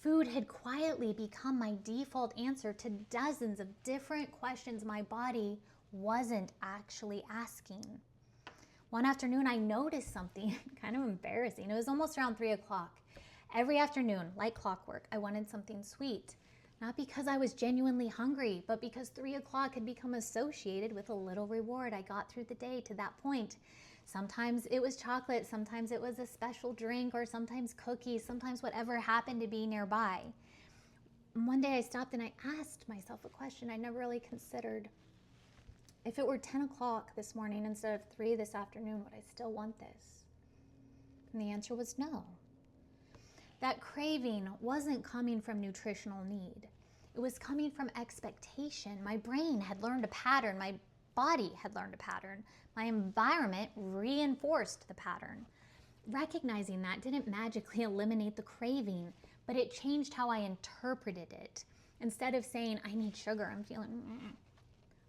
Food had quietly become my default answer to dozens of different questions my body wasn't actually asking. One afternoon, I noticed something kind of embarrassing. It was almost around 3 o'clock. Every afternoon, like clockwork, I wanted something sweet. Not because I was genuinely hungry, but because 3 o'clock had become associated with a little reward I got through the day to that point. Sometimes it was chocolate, sometimes it was a special drink, or sometimes cookies, sometimes whatever happened to be nearby. One day I stopped and I asked myself a question I never really considered. If it were 10 o'clock this morning instead of 3 this afternoon, would I still want this? And the answer was no. That craving wasn't coming from nutritional need. It was coming from expectation. My brain had learned a pattern. My body had learned a pattern. My environment reinforced the pattern. Recognizing that didn't magically eliminate the craving, but it changed how I interpreted it. Instead of saying, I need sugar, I'm feeling,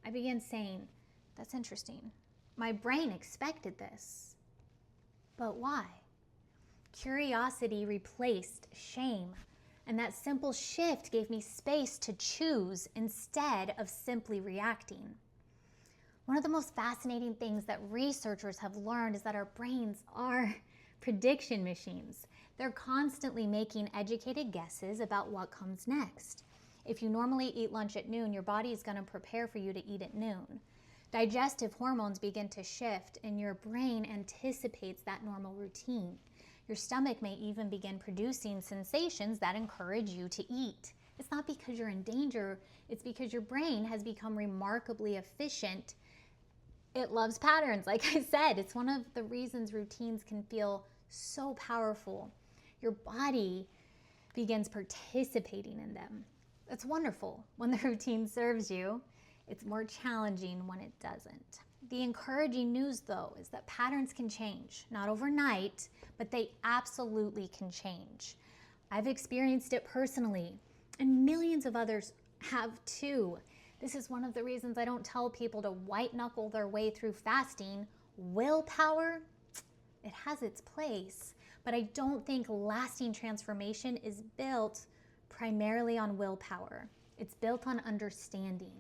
I began saying, that's interesting. My brain expected this. But why? Curiosity replaced shame, and that simple shift gave me space to choose instead of simply reacting. One of the most fascinating things that researchers have learned is that our brains are prediction machines. They're constantly making educated guesses about what comes next. If you normally eat lunch at noon, your body is going to prepare for you to eat at noon. Digestive hormones begin to shift, and your brain anticipates that normal routine. Your stomach may even begin producing sensations that encourage you to eat. It's not because you're in danger, it's because your brain has become remarkably efficient. It loves patterns. Like I said, it's one of the reasons routines can feel so powerful. Your body begins participating in them. That's wonderful when the routine serves you. It's more challenging when it doesn't. The encouraging news, though, is that patterns can change, not overnight, but they absolutely can change. I've experienced it personally, and millions of others have too. This is one of the reasons I don't tell people to white-knuckle their way through fasting. Willpower, it has its place, but I don't think lasting transformation is built primarily on willpower. It's built on understanding.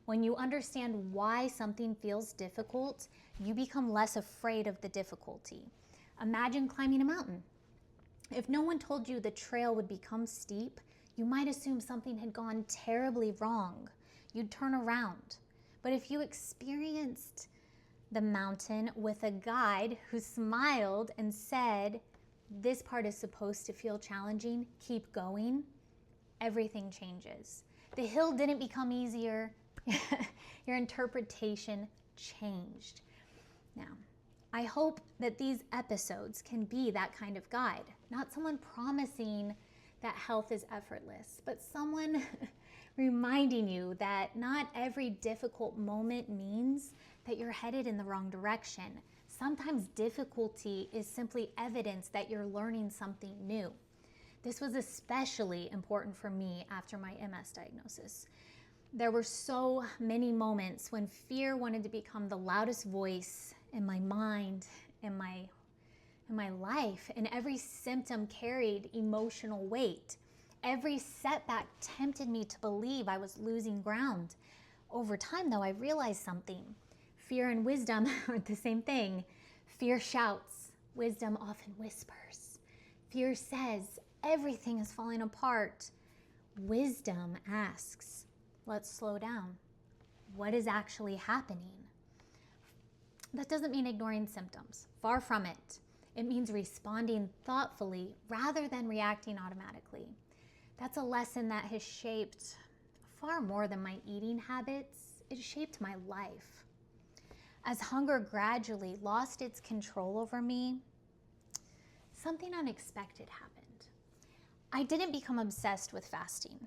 When you understand why something feels difficult, you become less afraid of the difficulty. Imagine climbing a mountain. If no one told you the trail would become steep, you might assume something had gone terribly wrong. You'd turn around. But if you experienced the mountain with a guide who smiled and said, this part is supposed to feel challenging, keep going, everything changes. The hill didn't become easier. Your interpretation changed. Now, I hope that these episodes can be that kind of guide, not someone promising that health is effortless, but someone reminding you that not every difficult moment means that you're headed in the wrong direction. Sometimes difficulty is simply evidence that you're learning something new. This was especially important for me after my MS diagnosis. There were so many moments when fear wanted to become the loudest voice in my mind, in my life, and every symptom carried emotional weight. Every setback tempted me to believe I was losing ground. Over time, though, I realized something. Fear and wisdom aren't the same thing. Fear shouts, wisdom often whispers. Fear says, everything is falling apart. Wisdom asks, let's slow down. what is actually happening. That doesn't mean ignoring symptoms. Far from it. It means responding thoughtfully rather than reacting automatically. That's a lesson that has shaped far more than my eating habits. It shaped my life. As hunger gradually lost its control over me, something unexpected happened. I didn't become obsessed with fasting.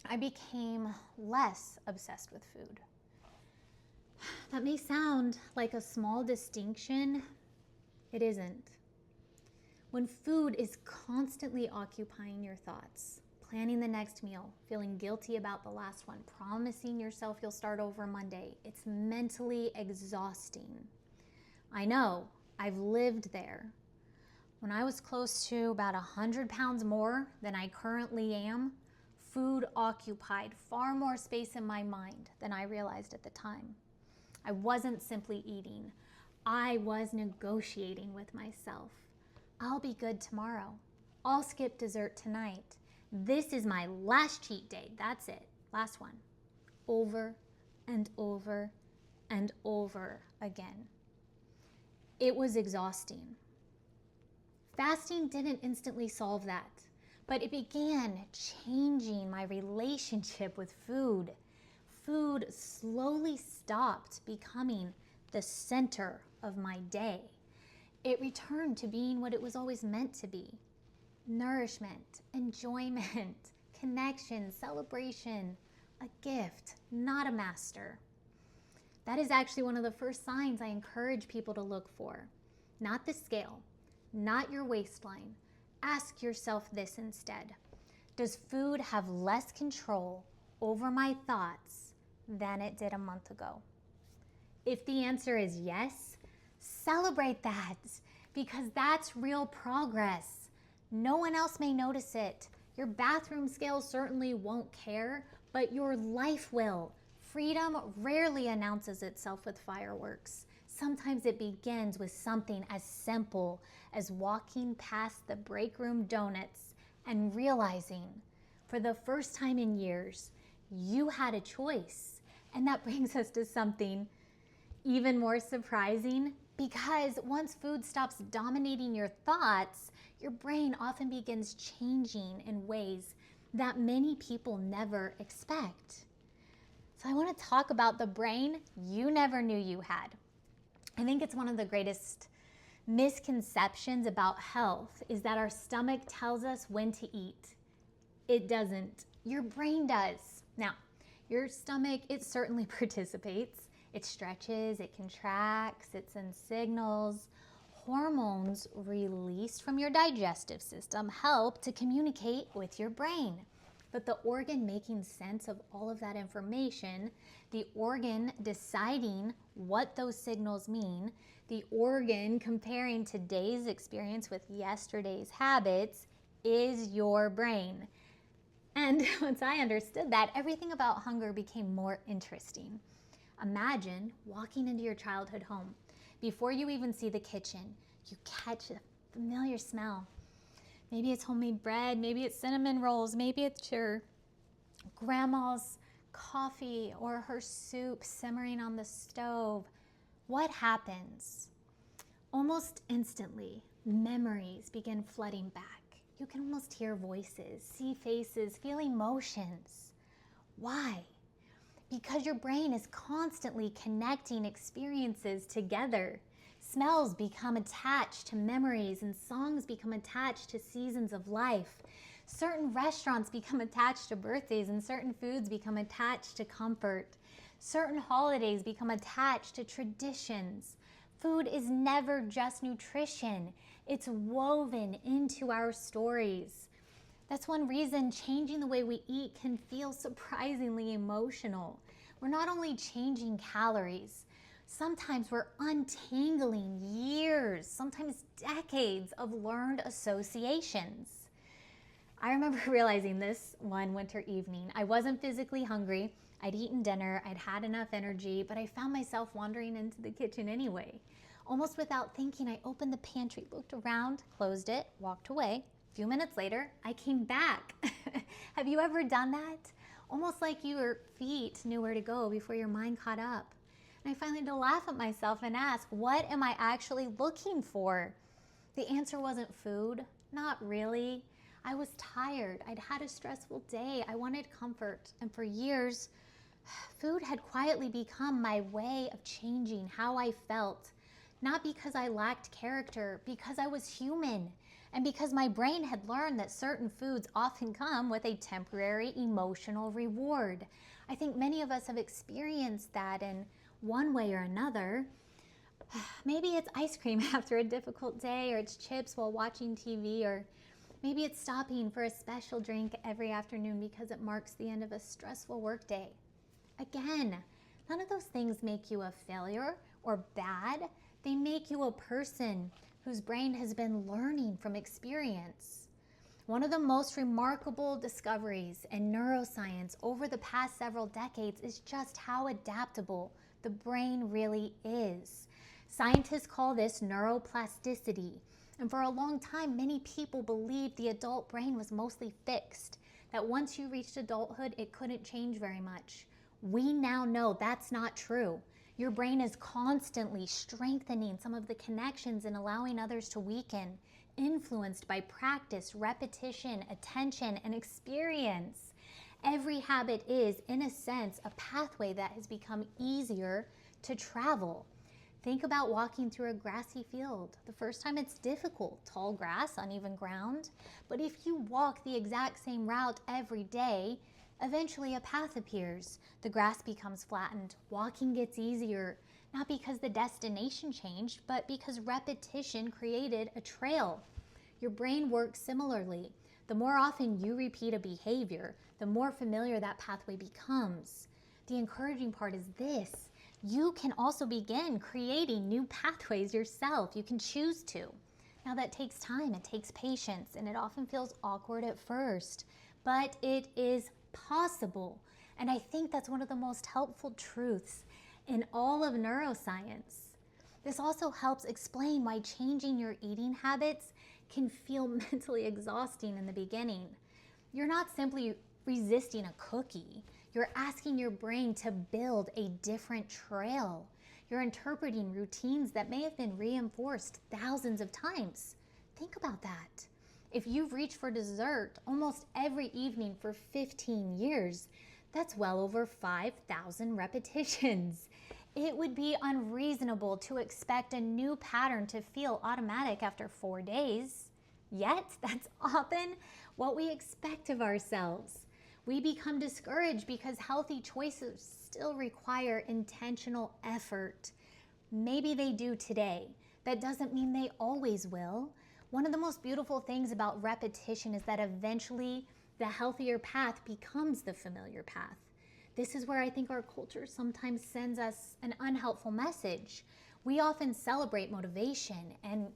I became less obsessed with food. That may sound like a small distinction. It isn't. When food is constantly occupying your thoughts, planning the next meal, feeling guilty about the last one, promising yourself you'll start over Monday, it's mentally exhausting. I know, I've lived there. When I was close to about 100 pounds more than I currently am, food occupied far more space in my mind than I realized at the time. I wasn't simply eating. I was negotiating with myself. I'll be good tomorrow. I'll skip dessert tonight. This is my last cheat day. That's it. Last one. Over and over and over again. It was exhausting. Fasting didn't instantly solve that, but it began changing my relationship with food. Food slowly stopped becoming the center of my day. It returned to being what it was always meant to be. Nourishment, enjoyment, connection, celebration, a gift, not a master. That is actually one of the first signs I encourage people to look for. Not the scale, not your waistline. Ask yourself this instead. Does food have less control over my thoughts than it did a month ago? If the answer is yes, celebrate that, because that's real progress. No one else may notice it. Your bathroom scale certainly won't care, but your life will. Freedom rarely announces itself with fireworks. Sometimes it begins with something as simple as walking past the break room donuts and realizing for the first time in years, you had a choice. And that brings us to something even more surprising, because once food stops dominating your thoughts, your brain often begins changing in ways that many people never expect. So I want to talk about the brain you never knew you had. I think it's one of the greatest misconceptions about health is that our stomach tells us when to eat. It doesn't. Your brain does. Now, your stomach, it certainly participates. It stretches, it contracts, it sends signals. Hormones released from your digestive system help to communicate with your brain. But the organ making sense of all of that information, the organ deciding what those signals mean, the organ comparing today's experience with yesterday's habits, is your brain. And once I understood that, everything about hunger became more interesting. Imagine walking into your childhood home. Before you even see the kitchen, you catch a familiar smell. Maybe it's homemade bread, maybe it's cinnamon rolls, maybe it's your grandma's coffee or her soup simmering on the stove. What happens? Almost instantly, memories begin flooding back. You can almost hear voices, see faces, feel emotions. Why? Because your brain is constantly connecting experiences together. Smells become attached to memories and songs become attached to seasons of life. Certain restaurants become attached to birthdays and certain foods become attached to comfort. Certain holidays become attached to traditions. Food is never just nutrition. It's woven into our stories. That's one reason changing the way we eat can feel surprisingly emotional. We're not only changing calories, sometimes we're untangling years, sometimes decades of learned associations. I remember realizing this one winter evening. I wasn't physically hungry. I'd eaten dinner, I'd had enough energy, but I found myself wandering into the kitchen anyway. Almost without thinking, I opened the pantry, looked around, closed it, walked away. A few minutes later, I came back. Have you ever done that? almost like your feet knew where to go before your mind caught up. And I finally had to laugh at myself and ask, what am I actually looking for? The answer wasn't food, not really. I was tired. I'd had a stressful day. I wanted comfort. And for years, food had quietly become my way of changing how I felt. Not because I lacked character, because I was human. And because my brain had learned that certain foods often come with a temporary emotional reward. I think many of us have experienced that in one way or another. Maybe it's ice cream after a difficult day, or it's chips while watching TV, or maybe it's stopping for a special drink every afternoon because it marks the end of a stressful workday. Again, none of those things make you a failure or bad. They make you a person whose brain has been learning from experience. One of the most remarkable discoveries in neuroscience over the past several decades is just how adaptable the brain really is. Scientists call this neuroplasticity. And for a long time, many people believed the adult brain was mostly fixed, that once you reached adulthood, it couldn't change very much. We now know that's not true. Your brain is constantly strengthening some of the connections and allowing others to weaken, influenced by practice, repetition, attention, and experience. Every habit is, in a sense, a pathway that has become easier to travel. Think about walking through a grassy field. The first time it's difficult, tall grass, uneven ground. But if you walk the exact same route every day, eventually a path appears. The grass becomes flattened. Walking gets easier, not because the destination changed, but because repetition created a trail. Your brain works similarly. The more often you repeat a behavior, the more familiar that pathway becomes. The encouraging part is this. You can also begin creating new pathways yourself. You can choose to. Now that takes time, it takes patience, and it often feels awkward at first, but it is possible. And I think that's one of the most helpful truths in all of neuroscience. This also helps explain why changing your eating habits can feel mentally exhausting in the beginning. You're not simply resisting a cookie. You're asking your brain to build a different trail. You're interpreting routines that may have been reinforced thousands of times. Think about that. If you've reached for dessert almost every evening for 15 years, that's well over 5,000 repetitions. It would be unreasonable to expect a new pattern to feel automatic after 4 days. Yet, that's often what we expect of ourselves. We become discouraged because healthy choices still require intentional effort. Maybe they do today. That doesn't mean they always will. One of the most beautiful things about repetition is that eventually the healthier path becomes the familiar path. This is where I think our culture sometimes sends us an unhelpful message. We often celebrate motivation, and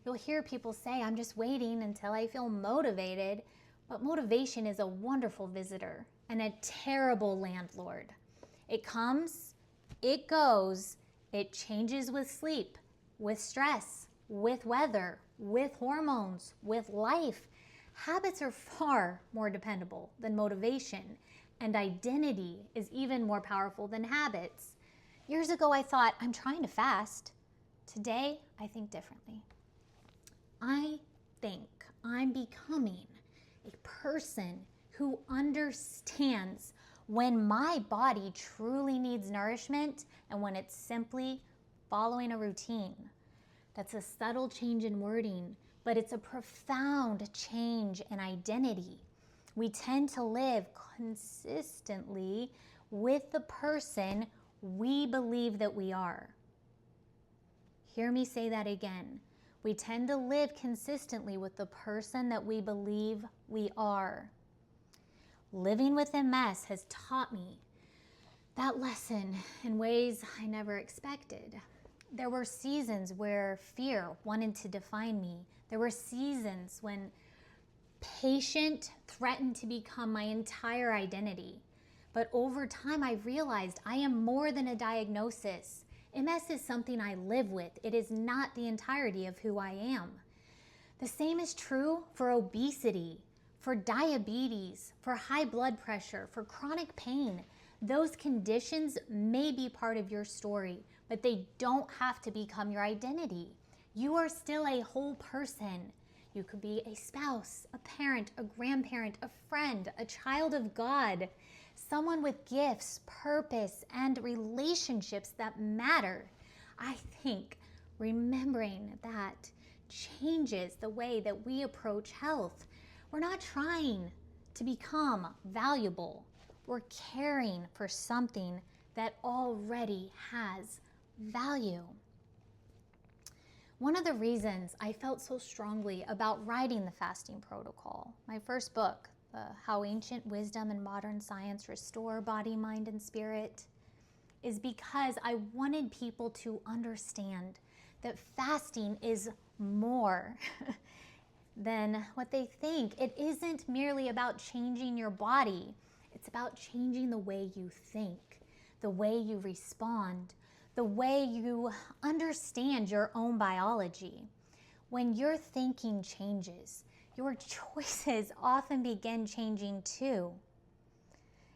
you'll hear people say, I'm just waiting until I feel motivated. But motivation is a wonderful visitor and a terrible landlord. It comes, it goes, it changes with sleep, with stress, with weather, with hormones, with life. Habits are far more dependable than motivation, and identity is even more powerful than habits. Years ago, I thought, I'm trying to fast. Today, I think differently. I think I'm becoming a person who understands when my body truly needs nourishment and when it's simply following a routine. That's a subtle change in wording, but it's a profound change in identity. We tend to live consistently with the person we believe that we are. Hear me say that again. We tend to live consistently with the person that we believe we are. Living with MS has taught me that lesson in ways I never expected. There were seasons where fear wanted to define me. There were seasons when patient threatened to become my entire identity. But over time, I realized I am more than a diagnosis. MS is something I live with. It is not the entirety of who I am. The same is true for obesity, for diabetes, for high blood pressure, for chronic pain. Those conditions may be part of your story, but they don't have to become your identity. You are still a whole person. You could be a spouse, a parent, a grandparent, a friend, a child of God, someone with gifts, purpose, and relationships that matter. I think remembering that changes the way that we approach health. We're not trying to become valuable. We're caring for something that already has value. One of the reasons I felt so strongly about writing the fasting protocol, my first book, How Ancient Wisdom and Modern Science Restore Body, Mind, and Spirit, is because I wanted people to understand that fasting is more than what they think. It isn't merely about changing your body. It's about changing the way you think, the way you respond, the way you understand your own biology. When your thinking changes, your choices often begin changing too.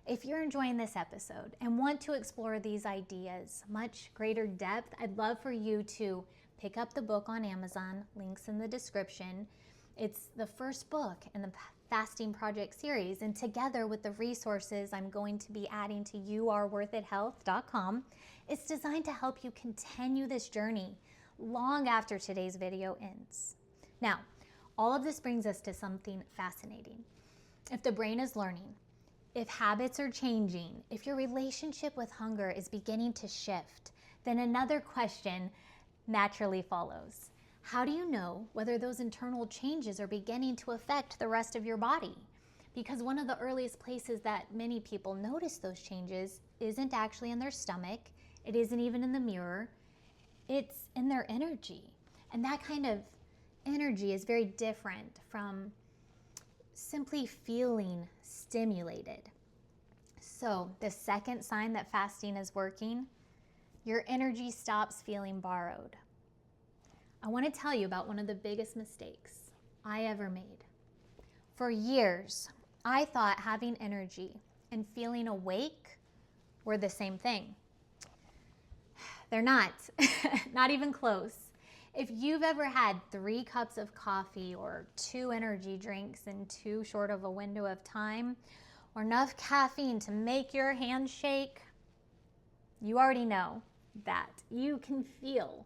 If you're enjoying this episode and want to explore these ideas much greater depth, I'd love for you to pick up the book on Amazon, links in the description. It's the first book in the Fasting Project series, and together with the resources I'm going to be adding to youareworthithealth.com, it's designed to help you continue this journey long after today's video ends. Now, all of this brings us to something fascinating. If the brain is learning, if habits are changing, if your relationship with hunger is beginning to shift, then another question naturally follows. How do you know whether those internal changes are beginning to affect the rest of your body? Because one of the earliest places that many people notice those changes isn't actually in their stomach, it isn't even in the mirror, it's in their energy. And that kind of energy is very different from simply feeling stimulated. So the second sign that fasting is working, your energy stops feeling borrowed. I want to tell you about one of the biggest mistakes I ever made. For years, I thought having energy and feeling awake were the same thing. They're not, not even close. If you've ever had 3 cups of coffee or 2 energy drinks in too short of a window of time, or enough caffeine to make your hands shake, you already know that you can feel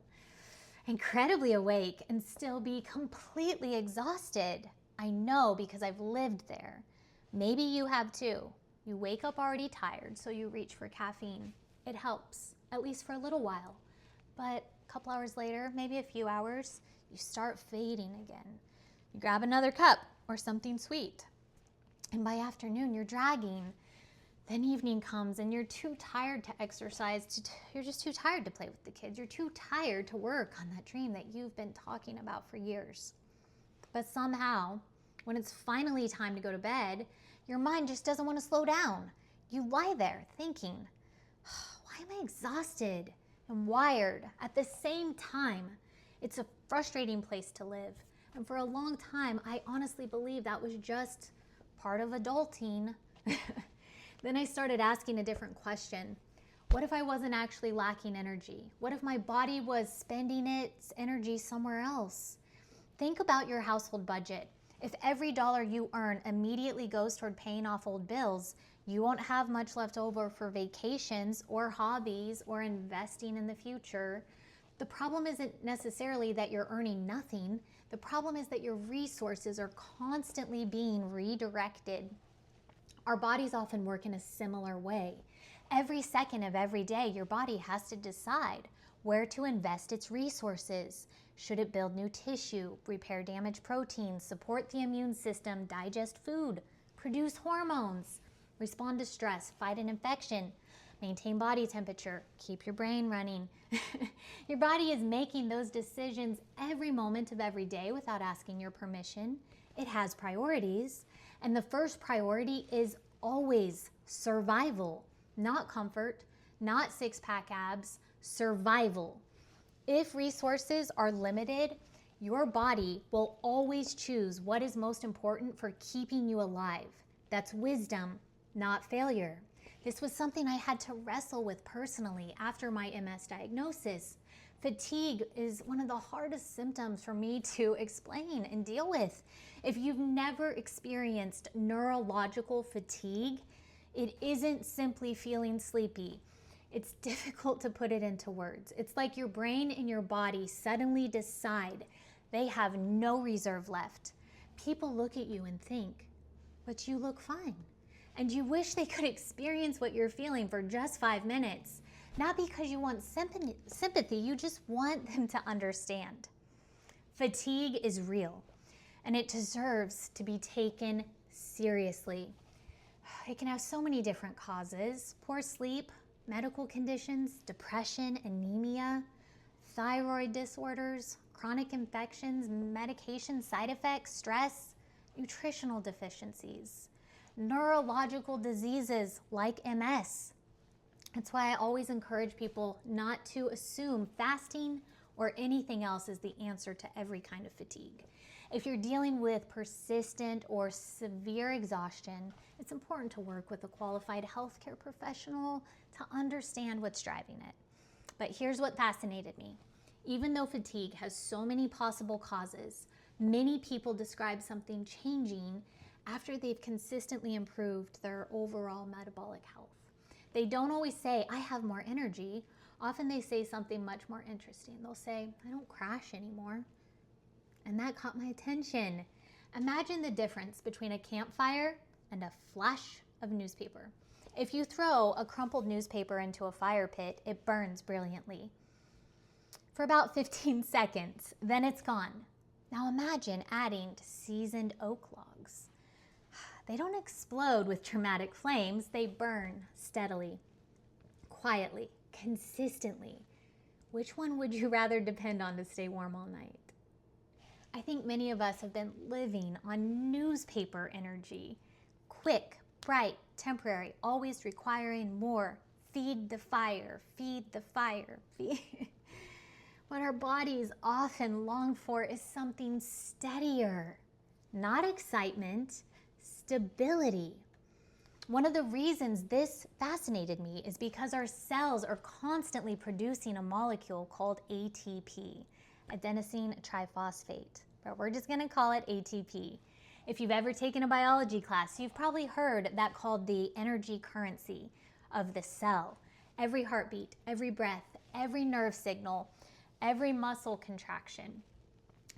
incredibly awake and still be completely exhausted. I know because I've lived there. Maybe you have too. You wake up already tired, so you reach for caffeine. It helps, at least for a little while. But a couple hours later, maybe a few hours, you start fading again. You grab another cup or something sweet. And by afternoon, you're dragging. Then evening comes and you're too tired to exercise. You're just too tired to play with the kids. You're too tired to work on that dream that you've been talking about for years. But somehow, when it's finally time to go to bed, your mind just doesn't want to slow down. You lie there thinking, why am I exhausted and wired at the same time? It's a frustrating place to live. And for a long time, I honestly believed that was just part of adulting. Then I started asking a different question. What if I wasn't actually lacking energy? What if my body was spending its energy somewhere else? Think about your household budget. If every dollar you earn immediately goes toward paying off old bills, you won't have much left over for vacations or hobbies or investing in the future. The problem isn't necessarily that you're earning nothing. The problem is that your resources are constantly being redirected. Our bodies often work in a similar way. Every second of every day, your body has to decide where to invest its resources. Should it build new tissue, repair damaged proteins, support the immune system, digest food, produce hormones, respond to stress, fight an infection, maintain body temperature, keep your brain running? Your body is making those decisions every moment of every day without asking your permission. It has priorities. And the first priority is always survival, not comfort, not six-pack abs, survival. If resources are limited, Your body will always choose what is most important for keeping you alive. That's wisdom, not failure. This was something I had to wrestle with personally after my MS diagnosis. Fatigue is one of the hardest symptoms for me to explain and deal with. If you've never experienced neurological fatigue, it isn't simply feeling sleepy. It's difficult to put it into words. It's like your brain and your body suddenly decide they have no reserve left. People look at you and think, but you look fine. And you wish they could experience what you're feeling for just 5 minutes. Not because you want sympathy, you just want them to understand. Fatigue is real, and it deserves to be taken seriously. It can have so many different causes: poor sleep, medical conditions, depression, anemia, thyroid disorders, chronic infections, medication side effects, stress, nutritional deficiencies, neurological diseases like MS. That's why I always encourage people not to assume fasting or anything else is the answer to every kind of fatigue. If you're dealing with persistent or severe exhaustion, it's important to work with a qualified healthcare professional to understand what's driving it. But here's what fascinated me. Even though fatigue has so many possible causes, many people describe something changing after they've consistently improved their overall metabolic health. They don't always say, I have more energy. Often they say something much more interesting. They'll say, I don't crash anymore. And that caught my attention. Imagine the difference between a campfire and a flash of newspaper. If you throw a crumpled newspaper into a fire pit, it burns brilliantly for about 15 seconds, then it's gone. Now imagine adding seasoned oak logs. They don't explode with dramatic flames, they burn steadily, quietly, consistently. Which one would you rather depend on to stay warm all night? I think many of us have been living on newspaper energy. Quick, bright, temporary, always requiring more. Feed the fire, feed the fire, feed. What our bodies often long for is something steadier, not excitement, stability. One of the reasons this fascinated me is because our cells are constantly producing a molecule called ATP, adenosine triphosphate, but we're just going to call it ATP. If you've ever taken a biology class, you've probably heard that called the energy currency of the cell. Every heartbeat, every breath, every nerve signal, every muscle contraction,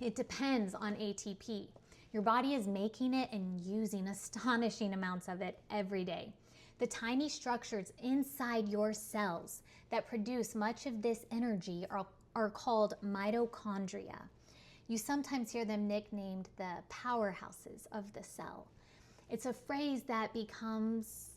it depends on ATP. Your body is making it and using astonishing amounts of it every day. The tiny structures inside your cells that produce much of this energy are called mitochondria. You sometimes hear them nicknamed the powerhouses of the cell. It's a phrase that has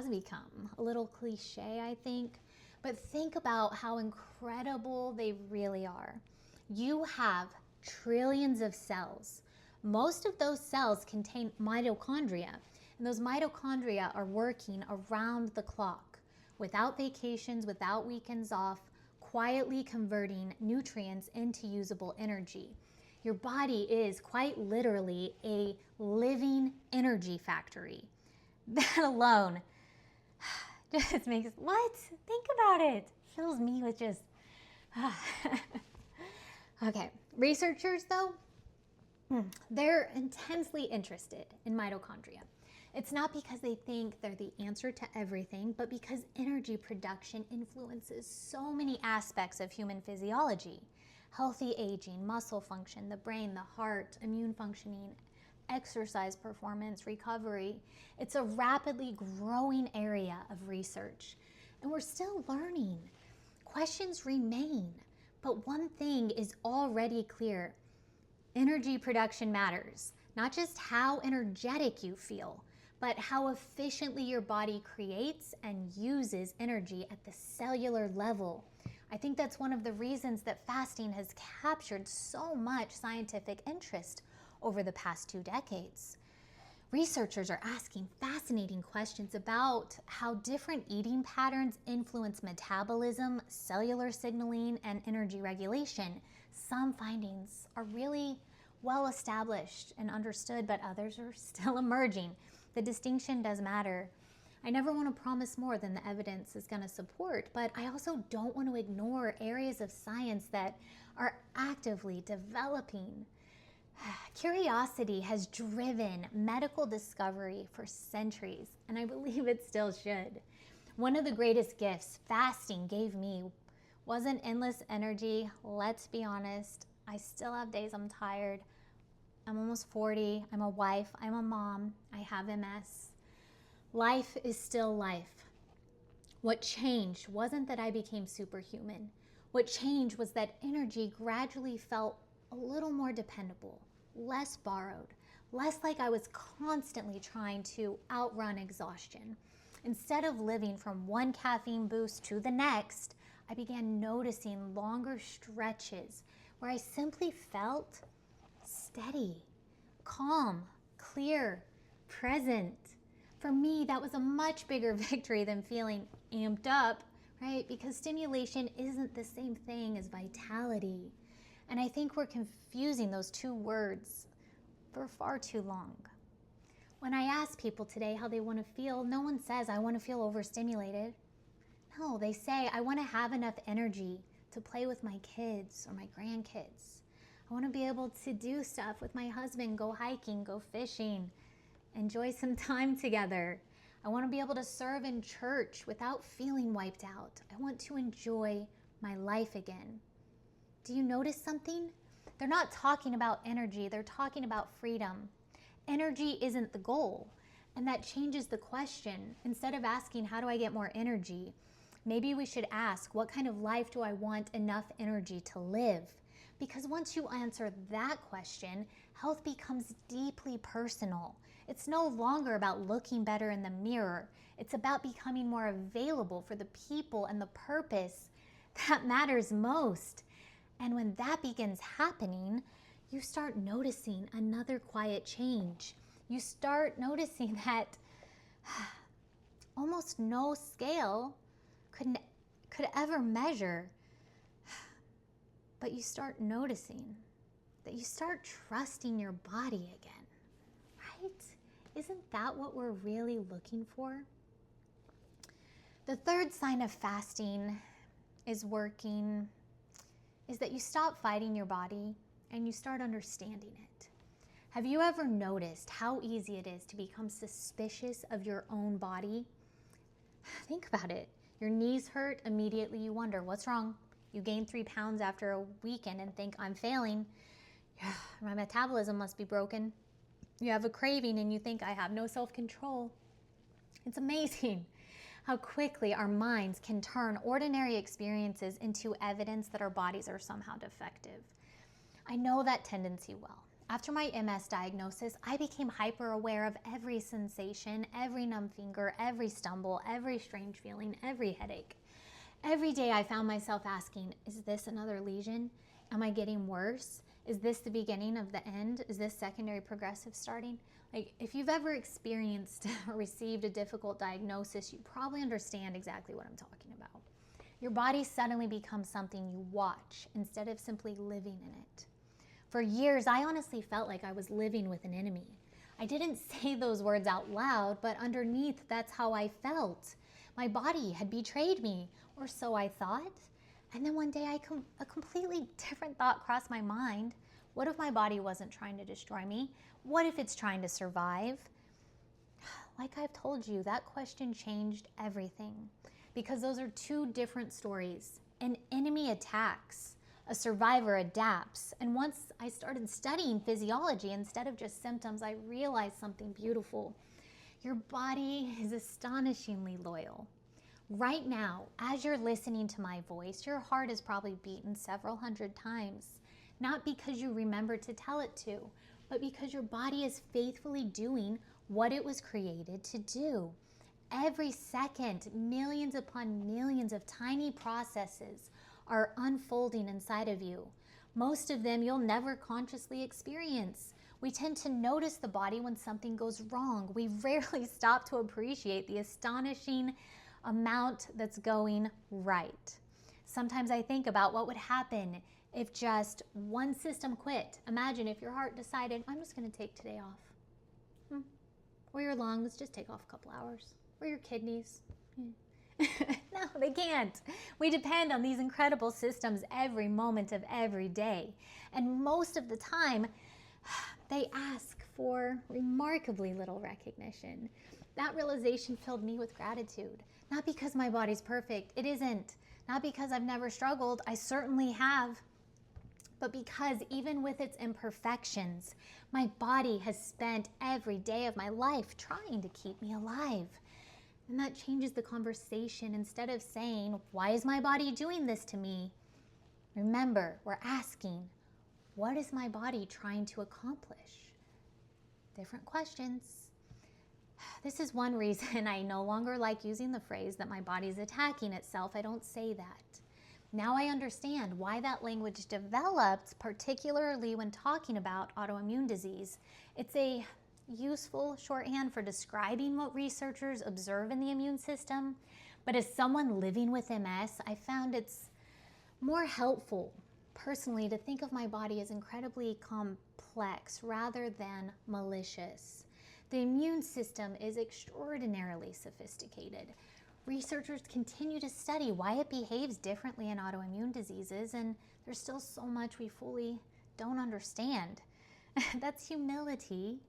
become a little cliche, I think. But think about how incredible they really are. You have trillions of cells. Most of those cells contain mitochondria, and those mitochondria are working around the clock, without vacations, without weekends off, quietly converting nutrients into usable energy. Your body is quite literally a living energy factory. That alone just makes, what? Think about it. Fills me with just, Okay, researchers though, they're intensely interested in mitochondria. It's not because they think they're the answer to everything, but because energy production influences so many aspects of human physiology: healthy aging, muscle function, the brain, the heart, immune functioning, exercise performance, recovery. It's a rapidly growing area of research, and we're still learning. Questions remain, but one thing is already clear. Energy production matters. Not just how energetic you feel, but how efficiently your body creates and uses energy at the cellular level. I think that's one of the reasons that fasting has captured so much scientific interest over the past 2 decades. Researchers are asking fascinating questions about how different eating patterns influence metabolism, cellular signaling, and energy regulation. Some findings are really well established and understood, but others are still emerging. The distinction does matter. I never want to promise more than the evidence is going to support, but I also don't want to ignore areas of science that are actively developing. Curiosity has driven medical discovery for centuries, and I believe it still should. One of the greatest gifts fasting gave me wasn't endless energy. Let's be honest, I still have days I'm tired. I'm almost 40. I'm a wife. I'm a mom. I have MS. Life is still life. What changed wasn't that I became superhuman. What changed was that energy gradually felt a little more dependable, less borrowed, less like I was constantly trying to outrun exhaustion. Instead of living from one caffeine boost to the next, I began noticing longer stretches where I simply felt steady, calm, clear, present. For me, that was a much bigger victory than feeling amped up, right? Because stimulation isn't the same thing as vitality. And I think we're confusing those two words for far too long. When I ask people today how they want to feel, no one says, I want to feel overstimulated. No, they say, I want to have enough energy to play with my kids or my grandkids. I want to be able to do stuff with my husband, go hiking, go fishing, enjoy some time together. I want to be able to serve in church without feeling wiped out. I want to enjoy my life again. Do you notice something? They're not talking about energy, they're talking about freedom. Energy isn't the goal, and that changes the question. Instead of asking, how do I get more energy? Maybe we should ask, what kind of life do I want enough energy to live? Because once you answer that question, health becomes deeply personal. It's no longer about looking better in the mirror. It's about becoming more available for the people and the purpose that matters most. And when that begins happening, you start noticing another quiet change. You start noticing that almost no scale could ever measure. But you start noticing that you start trusting your body again, right? Isn't that what we're really looking for? The third sign of fasting is working is that you stop fighting your body and you start understanding it. Have you ever noticed how easy it is to become suspicious of your own body? Think about it. Your knees hurt, immediately you wonder, what's wrong? You gain 3 pounds after a weekend and think, I'm failing. My metabolism must be broken. You have a craving and you think, I have no self-control. It's amazing how quickly our minds can turn ordinary experiences into evidence that our bodies are somehow defective. I know that tendency well. After my MS diagnosis, I became hyper aware of every sensation, every numb finger, every stumble, every strange feeling, every headache. Every day I found myself asking, is this another lesion? Am I getting worse? Is this the beginning of the end? Is this secondary progressive starting? Like, if you've ever experienced or received a difficult diagnosis, you probably understand exactly what I'm talking about. Your body suddenly becomes something you watch instead of simply living in it. For years, I honestly felt like I was living with an enemy. I didn't say those words out loud, but underneath, that's how I felt. My body had betrayed me, or so I thought. And then one day, a completely different thought crossed my mind. What if my body wasn't trying to destroy me? What if it's trying to survive? Like I've told you, that question changed everything, because those are two different stories. An enemy attacks, a survivor adapts. And once I started studying physiology instead of just symptoms, I realized something beautiful. Your body is astonishingly loyal. Right now, as you're listening to my voice, your heart is probably beaten several hundred times, not because you remember to tell it to, but because your body is faithfully doing what it was created to do. Every second, millions upon millions of tiny processes are unfolding inside of you. Most of them you'll never consciously experience, We tend to notice the body when something goes wrong. We rarely stop to appreciate the astonishing amount that's going right. Sometimes I think about what would happen if just one system quit. Imagine if your heart decided, I'm just going to take today off. Or your lungs, just take off a couple hours. Or your kidneys. No, they can't. We depend on these incredible systems every moment of every day. And most of the time, they ask for remarkably little recognition. That realization filled me with gratitude. Not because my body's perfect. It isn't. Not because I've never struggled. I certainly have. But because even with its imperfections, my body has spent every day of my life trying to keep me alive. And that changes the conversation. Instead of saying, why is my body doing this to me? Remember, we're asking, what is my body trying to accomplish? Different questions. This is one reason I no longer like using the phrase that my body is attacking itself. I don't say that. Now I understand why that language developed, particularly when talking about autoimmune disease. It's a useful shorthand for describing what researchers observe in the immune system. But as someone living with MS, I found it's more helpful, personally, to think of my body as incredibly complex rather than malicious. The immune system is extraordinarily sophisticated. Researchers continue to study why it behaves differently in autoimmune diseases, and there's still so much we fully don't understand. That's humility,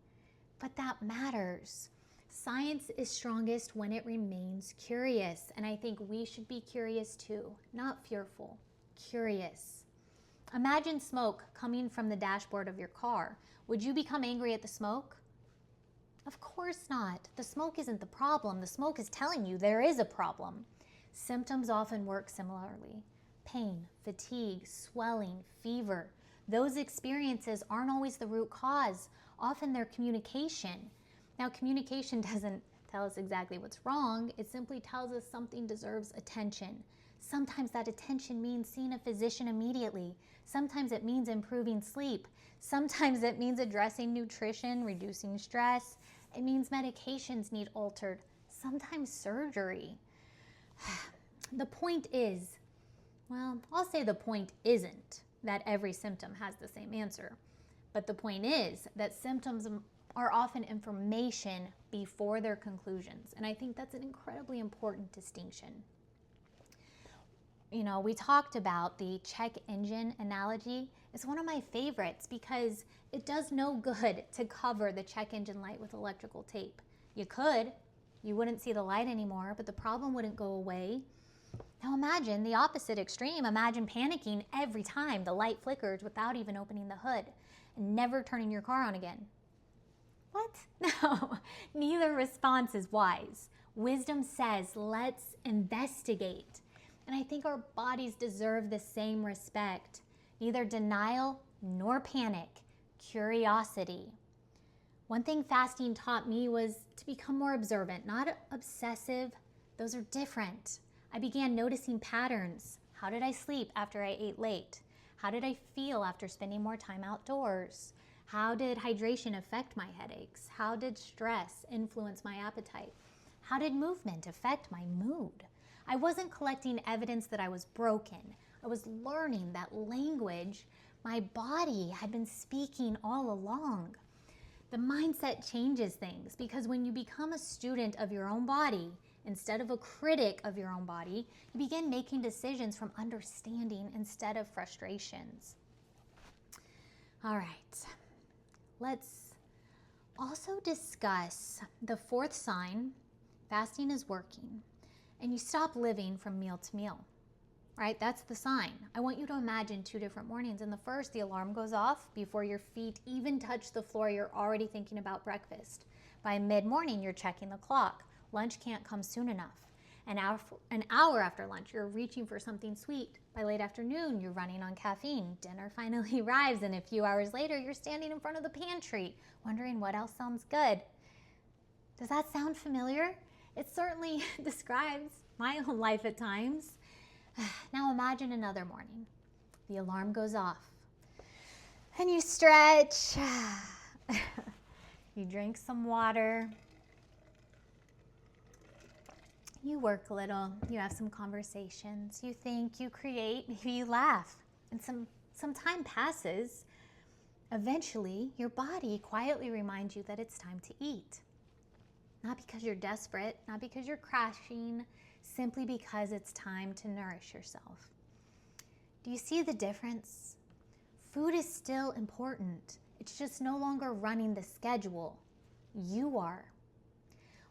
but that matters. Science is strongest when it remains curious, and I think we should be curious too, not fearful, curious. Imagine smoke coming from the dashboard of your car. Would you become angry at the smoke? Of course not. The smoke isn't the problem. The smoke is telling you there is a problem. Symptoms often work similarly. Pain, fatigue, swelling, fever. Those experiences aren't always the root cause. Often they're communication. Now, communication doesn't tell us exactly what's wrong. It simply tells us something deserves attention. Sometimes that attention means seeing a physician immediately. Sometimes it means improving sleep. Sometimes it means addressing nutrition, reducing stress. It means medications need altered. Sometimes surgery. The point is, well, I'll say the point isn't that every symptom has the same answer. But the point is that symptoms are often information before their conclusions. And I think that's an incredibly important distinction. You know, we talked about the check engine analogy. It's one of my favorites because it does no good to cover the check engine light with electrical tape. You could, you wouldn't see the light anymore, but the problem wouldn't go away. Now imagine the opposite extreme. Imagine panicking every time the light flickers without even opening the hood and never turning your car on again. What? No, neither response is wise. Wisdom says, let's investigate. And I think our bodies deserve the same respect. Neither denial nor panic, curiosity. One thing fasting taught me was to become more observant, not obsessive. Those are different. I began noticing patterns. How did I sleep after I ate late? How did I feel after spending more time outdoors? How did hydration affect my headaches? How did stress influence my appetite? How did movement affect my mood? I wasn't collecting evidence that I was broken. I was learning that language my body had been speaking all along. The mindset changes things because when you become a student of your own body, instead of a critic of your own body, you begin making decisions from understanding instead of frustrations. All right, let's also discuss the fourth sign fasting is working. And you stop living from meal to meal, right? That's the sign. I want you to imagine 2 different mornings. In the first, the alarm goes off. Before your feet even touch the floor, you're already thinking about breakfast. By mid-morning, you're checking the clock. Lunch can't come soon enough. An hour after lunch, you're reaching for something sweet. By late afternoon, you're running on caffeine. Dinner finally arrives, and a few hours later, you're standing in front of the pantry, wondering what else sounds good. Does that sound familiar? It certainly describes my own life at times. Now imagine another morning. The alarm goes off and you stretch You drink some water. You work a little. You have some conversations. You think, you create, maybe you laugh. And some time passes. Eventually, your body quietly reminds you that it's time to eat. Not because you're desperate, not because you're crashing, simply because it's time to nourish yourself. Do you see the difference? Food is still important. It's just no longer running the schedule. You are.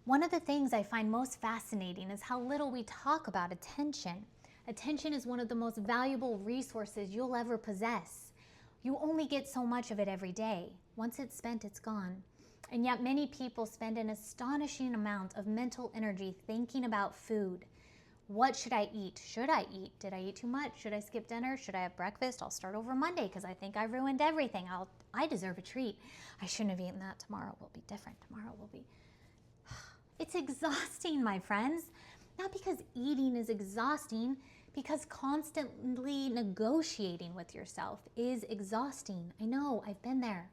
One of the things I find most fascinating is how little we talk about attention. Attention is one of the most valuable resources you'll ever possess. You only get so much of it every day. Once it's spent, it's gone. And yet many people spend an astonishing amount of mental energy thinking about food. What should I eat? Should I eat? Did I eat too much? Should I skip dinner? Should I have breakfast? I'll start over Monday because I think I ruined everything. I deserve a treat. I shouldn't have eaten that. Tomorrow will be different. Tomorrow will be... It's exhausting, my friends. Not because eating is exhausting, because constantly negotiating with yourself is exhausting. I know, I've been there.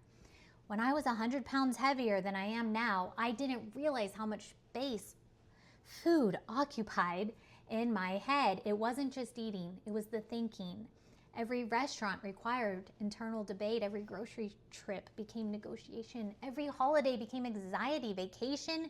When I was 100 pounds heavier than I am now, I didn't realize how much space food occupied in my head. It wasn't just eating, it was the thinking. Every restaurant required internal debate. Every grocery trip became negotiation. Every holiday became anxiety. Vacation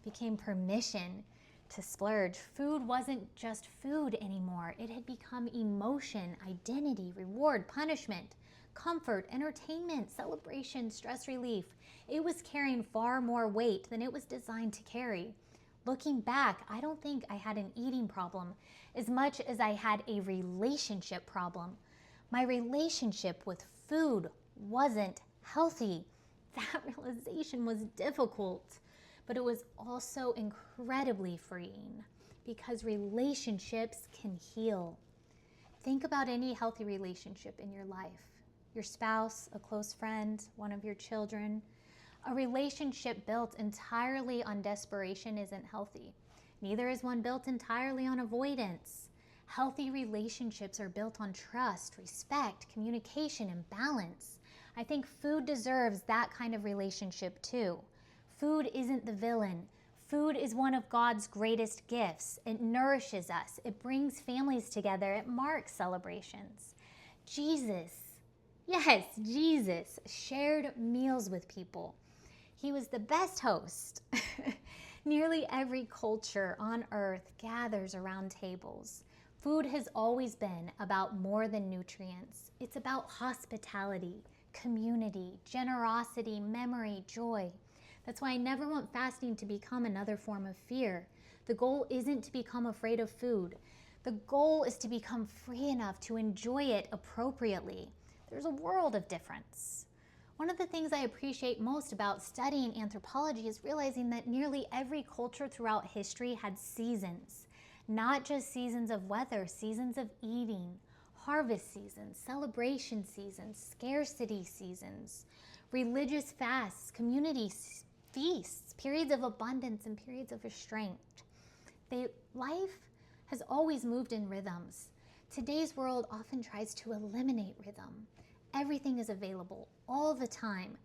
became permission to splurge. Food wasn't just food anymore. It had become emotion, identity, reward, punishment, comfort, entertainment, celebration, stress relief. It was carrying far more weight than it was designed to carry. Looking back, I don't think I had an eating problem as much as I had a relationship problem. My relationship with food wasn't healthy. That realization was difficult, but it was also incredibly freeing because relationships can heal. Think about any healthy relationship in your life. Your spouse, a close friend, one of your children. A relationship built entirely on desperation isn't healthy. Neither is one built entirely on avoidance. Healthy relationships are built on trust, respect, communication, and balance. I think food deserves that kind of relationship too. Food isn't the villain. Food is one of God's greatest gifts. It nourishes us. It brings families together. It marks celebrations. Jesus, yes, Jesus shared meals with people. He was the best host. Nearly every culture on earth gathers around tables. Food has always been about more than nutrients. It's about hospitality, community, generosity, memory, joy. That's why I never want fasting to become another form of fear. The goal isn't to become afraid of food. The goal is to become free enough to enjoy it appropriately. There's a world of difference. One of the things I appreciate most about studying anthropology is realizing that nearly every culture throughout history had seasons. Not just seasons of weather, seasons of eating, harvest seasons, celebration seasons, scarcity seasons, religious fasts, community feasts, periods of abundance and periods of restraint. Life has always moved in rhythms. Today's world often tries to eliminate rhythm. Everything is available all the time.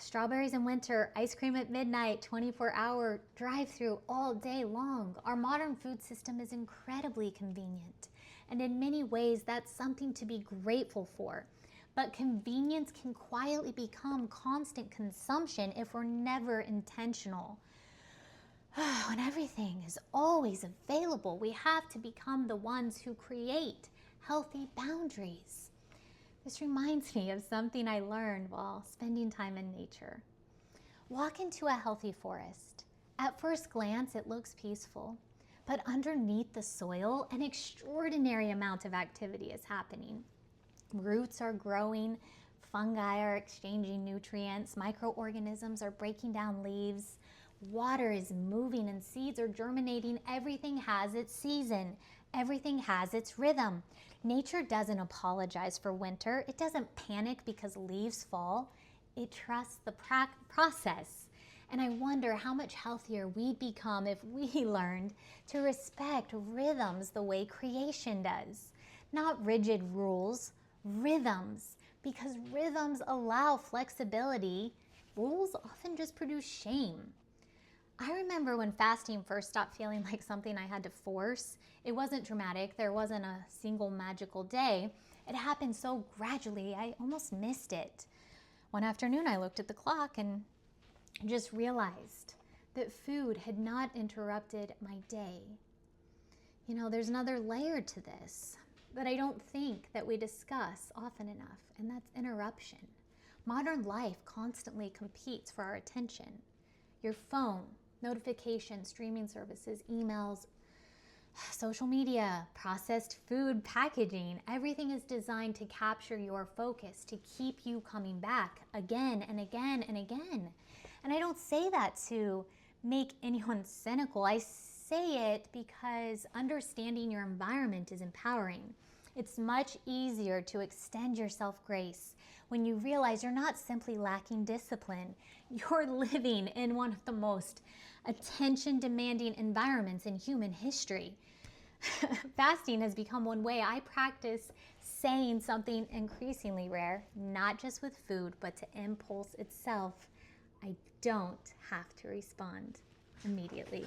Strawberries in winter, ice cream at midnight, 24-hour drive-through all day long. Our modern food system is incredibly convenient. And in many ways, that's something to be grateful for. But convenience can quietly become constant consumption if we're never intentional. When everything is always available, we have to become the ones who create healthy boundaries. This reminds me of something I learned while spending time in nature. Walk into a healthy forest. At first glance, it looks peaceful, but underneath the soil, an extraordinary amount of activity is happening. Roots are growing, fungi are exchanging nutrients, microorganisms are breaking down leaves, water is moving and seeds are germinating. Everything has its season. Everything has its rhythm. Nature doesn't apologize for winter. It doesn't panic because leaves fall. It trusts the process. And I wonder how much healthier we'd become if we learned to respect rhythms the way creation does. Not rigid rules, rhythms. Because rhythms allow flexibility, rules often just produce shame. I remember when fasting first stopped feeling like something I had to force. It wasn't dramatic. There wasn't a single magical day. It happened so gradually, I almost missed it. One afternoon, I looked at the clock and just realized that food had not interrupted my day. You know, there's another layer to this that I don't think that we discuss often enough, and that's interruption. Modern life constantly competes for our attention. Your phone, notifications, streaming services, emails, social media, processed food packaging, everything is designed to capture your focus, to keep you coming back again and again and again. And I don't say that to make anyone cynical. I say it because understanding your environment is empowering. It's much easier to extend yourself grace when you realize you're not simply lacking discipline. You're living in one of the most attention-demanding environments in human history. Fasting has become one way I practice saying something increasingly rare, not just with food, but to impulse itself. I don't have to respond immediately.